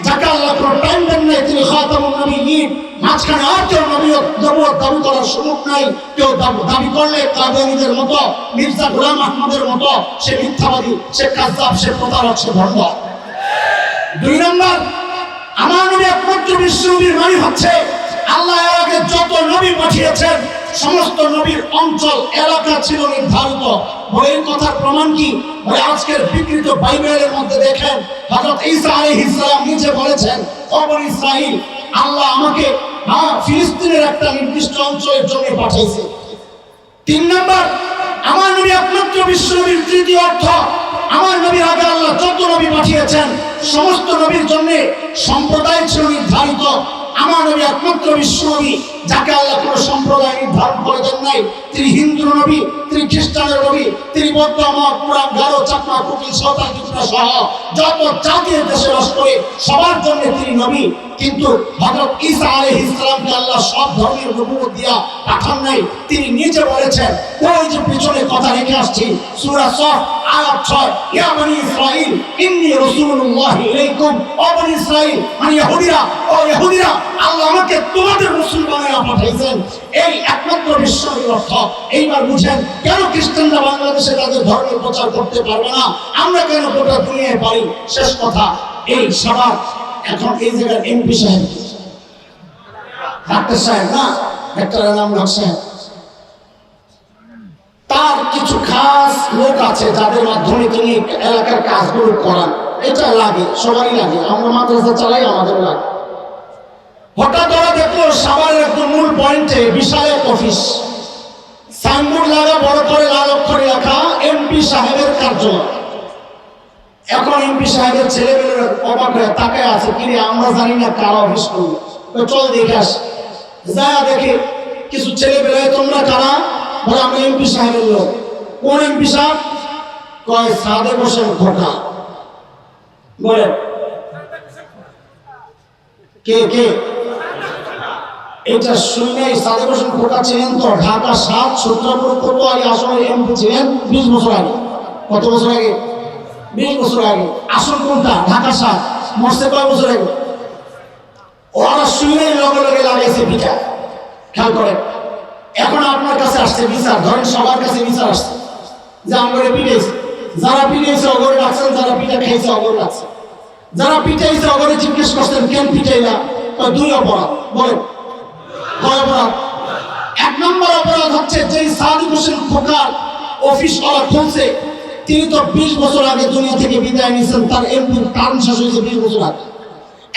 যাকে আল্লাহ কোনো টাইম দেন নাই, তিনি খাতামুন নবিয়্যিন। মাঝখানে আর কেউ নবুয়ত দাবি করার সুযোগ নাই। কেউ দাবি করলে কাদিয়ানীদের মতো, মির্জা গোলাম আহমদের মতো, সে মিথ্যাবাদী, সে কাযযাব, সে প্রতারক, সে ভণ্ড। দুই নম্বর, আমার নবী একমাত্র বিশ্বনবীর মানে হচ্ছে আল্লাহ এর আগে যত নবী পাঠিয়েছেন সমস্ত নবীর অঞ্চল এলাকা ছিল নির্ধারিত। বইয়ের কথার প্রমাণ কি? বলে আজকের বিকৃত বাইবেলের মধ্যে দেখেন, হযরত ঈসা আলাইহিস সালাম নিজে বলেছেন, ও বনী ইসরাঈল, আল্লাহ আমাকে ফিলিস্তিনের একটা নির্দিষ্ট অঞ্চলের জন্য পাঠিয়েছে। তিন নম্বর, আমার নবী একমাত্র বিশ্বনবীর তৃতীয় অর্থ, আমার নবীর আগে আল্লাহ যত নবী পাঠিয়েছেন সমস্ত নবীর জন্য সম্প্রদায় ছিল নির্ধারিত। আমার নবী একমাত্র বিশ্বনবী, যাকে আল্লাহ কোনো সম্প্রদায় নির্ধারণ করে দেন নাই। তিনি হিন্দু নবী, তিনি খ্রিস্টানের নবী, তিনি বৌদ্ধ, মঠ, পুরাণ, গারো, চাকমা, কুকিল, সাঁওতাল, ত্রিপুরা সহ যত জাতির দেশে বাস করে সবার জন্য তিনি নবী। কিন্তু হযরত ঈসা আলাইহিস সালামকে আল্লাহ সব ধর্মের নবুয়ত দিয়া পাঠান নাই। তিনি নিজে বলেছেন, ওই যে পিছনে কথা রেখে আসছি সূরা সফ আয়াত 6, ইয়া বনি ইসরাঈল ইন্নী রাসূলুল্লাহি ইলাইকুম। ও বনি ইসরাঈল মানে ইহুদিরা, ও ইহুদিরা, আল্লাহ আমাকে তোমাদের রাসূল বানায়া পাঠাইছেন। এই একমাত্র বিশ্বনবীর অর্থ। এইবার বুঝেন কেন খ্রিস্টানরা বাংলাদেশে তাদের ধর্মের প্রচার করতে পারবে না, আমরা কেন গোটা দুনিয়ায় পারি। শেষ কথা, এই সবার এখন এই জায়গার এমপি সাহেব, ডাক্তার সাহেব না, ডাক্তারের নাম ডক্টর সাহেব, তার কিছু খাস লোক আছে যাদের মাধ্যমে তিনি এলাকার কাজগুলো করান। এটা লাগে, সবারই লাগে, আমরা মাদ্রাসা চালাই, আমাদের লাগে। হঠাৎ ওরা দেখলো সাভারের একদম মূল পয়েন্টে বিশাল এক অফিস, সাইনবোর্ড লাগা, বড় করে লাল অক্ষরে লেখা এমপি সাহেবের কার্যালয়। এখন এমপি সাহেবের ছেলেমেয়েরা অবাক হয়ে তাকায় আছে, কিরে আমরা জানি না কার অফিস করবে, চল দেখে আস। যা দেখে কিছু ছেলেমেয়ে, তোমরা কারা? বলে আমরা এমপি সাহেবের লোক। কোন এমপি সাহেব? কয় সাদেক হোসেন খোকা। বলে কে কে? এটা শুনে সাদেক হোসেন খোকা ছিলেন তো ঢাকা ৭ সূত্রপুর কোতোয়ালি আসনের এমপি ছিলেন ২০ বছর আগে। কত বছর আগে? ২০ বছর আগে। আসন কোনটা? ঢাকা ৭। মরছে কয় বছর আগে? ওরা শুনে লগে লগে লাগাইছে পিঠা। খেয়াল করেন, এখন আপনার কাছে আসছে বিচার, ধরেন সবার কাছে বিচার আসছে যে আমরা পিটাইছি। যারা পিটাইছে অগরে রাখছেন, যারা পিঠা খাইছে অগরে রাখছেন। যারা পিটাইছে অগরে জিজ্ঞেস করছেন কেন পিটাইলা? ২ অপরাধ। বলেন কয় অপরাধ? ১ নম্বর অপরাধ হচ্ছে যে সাদেক হোসেন খোকার অফিস ওরা খুলছে, তিনি তো ২০ বছর আগে দুনিয়া থেকে বিদায় নিয়েছেন, তার এমপির টার্ম শেষ হয়েছে ২০ বছর আগে।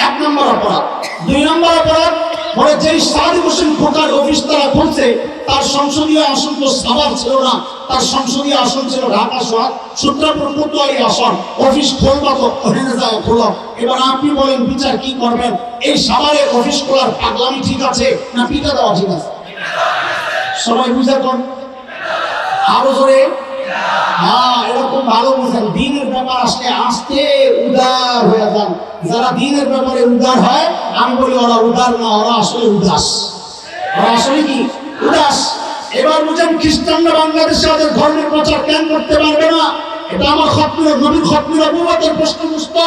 ১ নম্বর অপরাধ। ২ নম্বর অপরাধ বলে যেই সাদেক হোসেন খোকার অফিস তারা খুলছে, তার সংসদীয় আসন তো সাভার ছিল না, তার সংসদীয় আসন ছিল ঢাকা ৭ সূত্রপুর কোতোয়ালি আসন। অফিস খুলবা তো ওখানে যায় খোলো। এবার আপনি বলেন বিচার কি করবেন? এই সাভারের অফিস খোলার পাগলামি ঠিক আছে না পিটা দেওয়া ঠিক আছে? সবাই বুঝা কোন আরো জোরে? হ্যাঁ, এরকম ভালো বুঝেন। দিনের ব্যাপার আসলে আসতে উদার হয়ে যান। যারা দিনের ব্যাপারে উদার হয়, আমি বলি ওরা উদার না, ওরা আসলে উদাস। ওরা আসলে কি? উদাস। এবার বুঝেন খ্রিস্টানরা বাংলাদেশে ওদের ধর্মের প্রচার কেন করতে পারবে না? এটা আমার খতমের নবীর খতমের নবুয়তের প্রশ্নমুক্ত।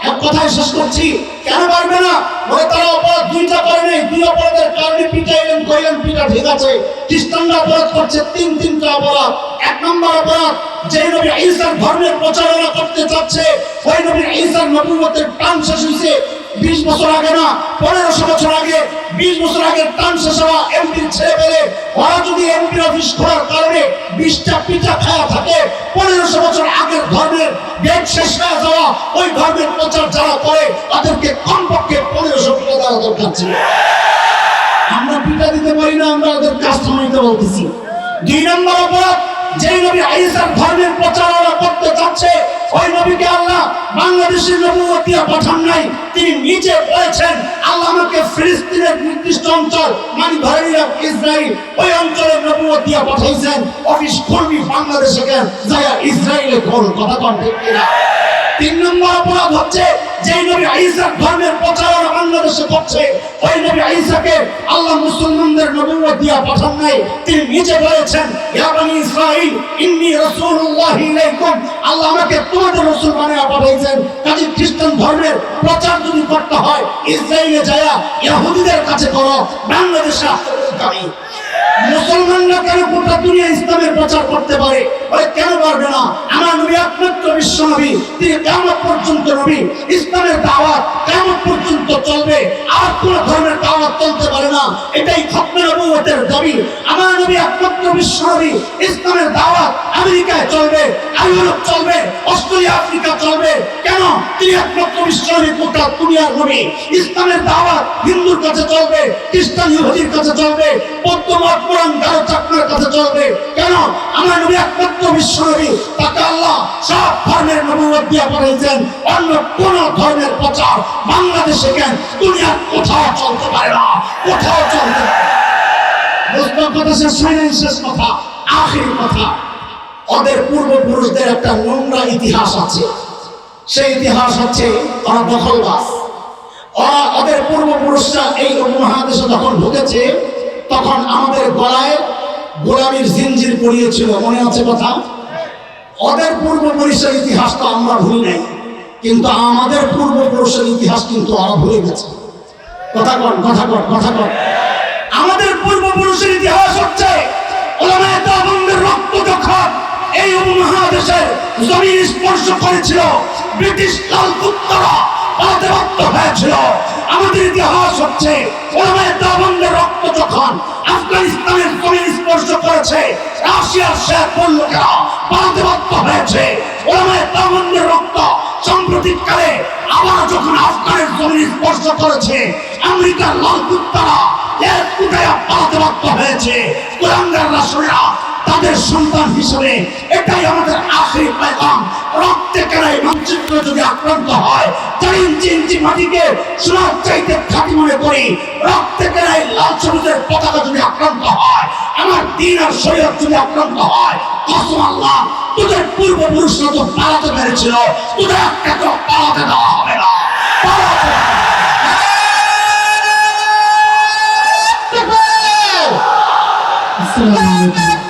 এক কথায় শেষ করছি, কেন পারবে না? বলে তারা অপরাধ ২টা করে নেই, ২ অপরাধের কারণে পিটাইলেন, কইলেন পিটা ঠিক আছে। খ্রিস্টানরা অপরাধ করছে ৩টা অপরাধ। ১ নম্বর অপরাধ, যে নবী ঈসার ধর্মের প্রচারণা করতে চাচ্ছে, ওই নবী ঈসার নবুয়তের টান শেষ হয়েছে ২০ বছর আগে না, ১৫০০ বছর আগে। ২০ বছর আগের টান শেষ হওয়া এমপির ছেলে পেলে ওরা যদি এমপির অফিস খোলার কারণে ২০টা পিঠা খাওয়া থাকে, ১৫০০ বছর আগের ধর্মের ডেট শেষ হয়ে যাওয়া ওই ধর্মের প্রচার যারা করে তাদেরকে কমপক্ষে ১৫০০ পিঠা দেওয়া দরকার ছিল। আমরা পিঠা দিতে পারি না, আমরা ওদের কাজ থামাইতে বলতেছি। ২ নম্বর অপরাধ, যেই নবী ঈসার ধর্মের প্রচারণা করতে চাচ্ছে, ওই নবীকে আল্লাহ বাংলাদেশের নবুয়ত দিয়ে পাঠান নাই। তিনি নিজে বলেছেন, আল্লাহ আমাকে ফিলিস্তিনের নির্দিষ্ট অঞ্চল মানে ধরে নিলাম ইসরায়েল, ওই অঞ্চলের নবুয়ত দিয়ে পাঠাইছেন। অফিস খুলবি বাংলাদেশে কেন, যাইয়া ইসরায়েলে খোল। কথা কন ঠিক কিনা? ৩ নম্বর অপরাধ হচ্ছে যেই নবী ঈসার ধর্মের প্রচারণা বাংলাদেশে করছে, ওই নবী ঈসাকে আল্লাহ মুসলমানদের নবুয়ত দিয়া পাঠান নাই। তিনি নিজে বলেছেন, ইয়া বনি ইসরাঈল ইন্নী রাসূলুল্লাহি ইলাইকুম, আল্লাহ আমাকে তোমাদের রাসূল বানায়া পাঠাইছেন। কাজে খ্রিস্টান ধর্মের প্রচার যদি করতে হয়, ইসরায়েলে যায়া ইহুদিদের কাছে করো, বাংলাদেশে আসতে। মুসলমানরা কেন গোটা দুনিয়া ইসলামের প্রচার করতে পারে? বলে কেন পারবে না? আমার নবী একমাত্র বিশ্ব নবী, তিনি কিয়ামত পর্যন্ত নবী। ইসলামের দাওয়াত কিয়ামত পর্যন্ত চলবে, আর কোন ধর্মের দাওয়াত চলতে পারে না। এটাই খতমে নবুয়তের দাবি। আমার নবী একমাত্র বিশ্ব নবী, ইসলামের দাওয়াত আমেরিকায় চলবে, ইউরোপ চলবে, অস্ট্রেলিয়া, আফ্রিকা চলবে। কেন? তিনি একমাত্র বিশ্ব নবী, গোটা দুনিয়ার নবী। ইসলামের দাওয়াত হিন্দুর কাছে চলবে, খ্রিস্টান ইহুদির কাছে চলবে, বৌদ্ধ মঠ, পুরাণ, গারো, চাকমার কাছে চলবে। কেন? আমার নবী একমাত্র বিশ্ব নবী, তাকে আল্লাহ সব ধর্মের নবুয়ত দিয়ে পাঠিয়েছেন। অন্য কোন ধর্মের প্রচার বাংলাদেশে কেন দুনিয়ার কোথাও চলতে পারে না, কোথাও চলতে পারে না। কথা শেষ হয় নাই, শেষ কথা, আখির কথা, ওদের পূর্বপুরুষদের একটা নোংরা ইতিহাস আছে। সেই ইতিহাস হচ্ছে ওরা দখলবাজ। ওদের পূর্বপুরুষরা এই উপমহাদেশে যখন ঢুকেছে তখন আমাদের গলায় গোলামীর জিনজির পড়িয়েছিল, মনে আছে কথা? ওদের পূর্বপুরুষের ইতিহাস তো আমরা ভুলি নাই, কিন্তু আমাদের পূর্বপুরুষের ইতিহাস কিন্তু ওরা ভুলে গেছে। কথা কর, কথা কর, কথা কর। আমাদের পূর্বপুরুষের ইতিহাস হচ্ছে ওলামায়ে দেওবন্দের রক্ত যখন এই উপমহাদেশের জমিন স্পর্শ করেছিল, ব্রিটিশ লাল কুত্তারা পালাতে বাধ্য হয়েছিল। আমাদের ইতিহাস হচ্ছে ওলামায়ে দেওবন্দের রক্ত যখন আফগানিস্তানের জমিন স্পর্শ করেছে, রাশিয়ার শেখ লোকেরা পালাতে বাধ্য হয়েছে। ওলামায়ে দেওবন্দের রক্ত সাম্প্রতিককালে আবার যখন আফগানের জমিন স্পর্শ করেছে, আমেরিকার লাল কুত্তারা এক কুটায়া পালাতে বাধ্য হয়েছে। কুলাঙ্গার রাসূলরা তাদের সন্তান হিসেবে এটাই আমাদের আখেরি পেগাম। রক্তে কেরাই মানচিত্র যদি আক্রান্ত হয়, 4 ইঞ্চি মাটিকে সোনার চাইতে খাঁটি মনে করি। রক্তে কেরাই লাল সবুজের পতাকা যদি আক্রান্ত হয়, আমার দ্বীন আর শরীয়ত যদি আক্রান্ত হয়, কসম আল্লাহ, তোদের পূর্বপুরুষরা তো পালাতে পেরেছিল, তোদের একটা তো পালাতে দেওয়া হবে না। আসসালামু আলাইকুম।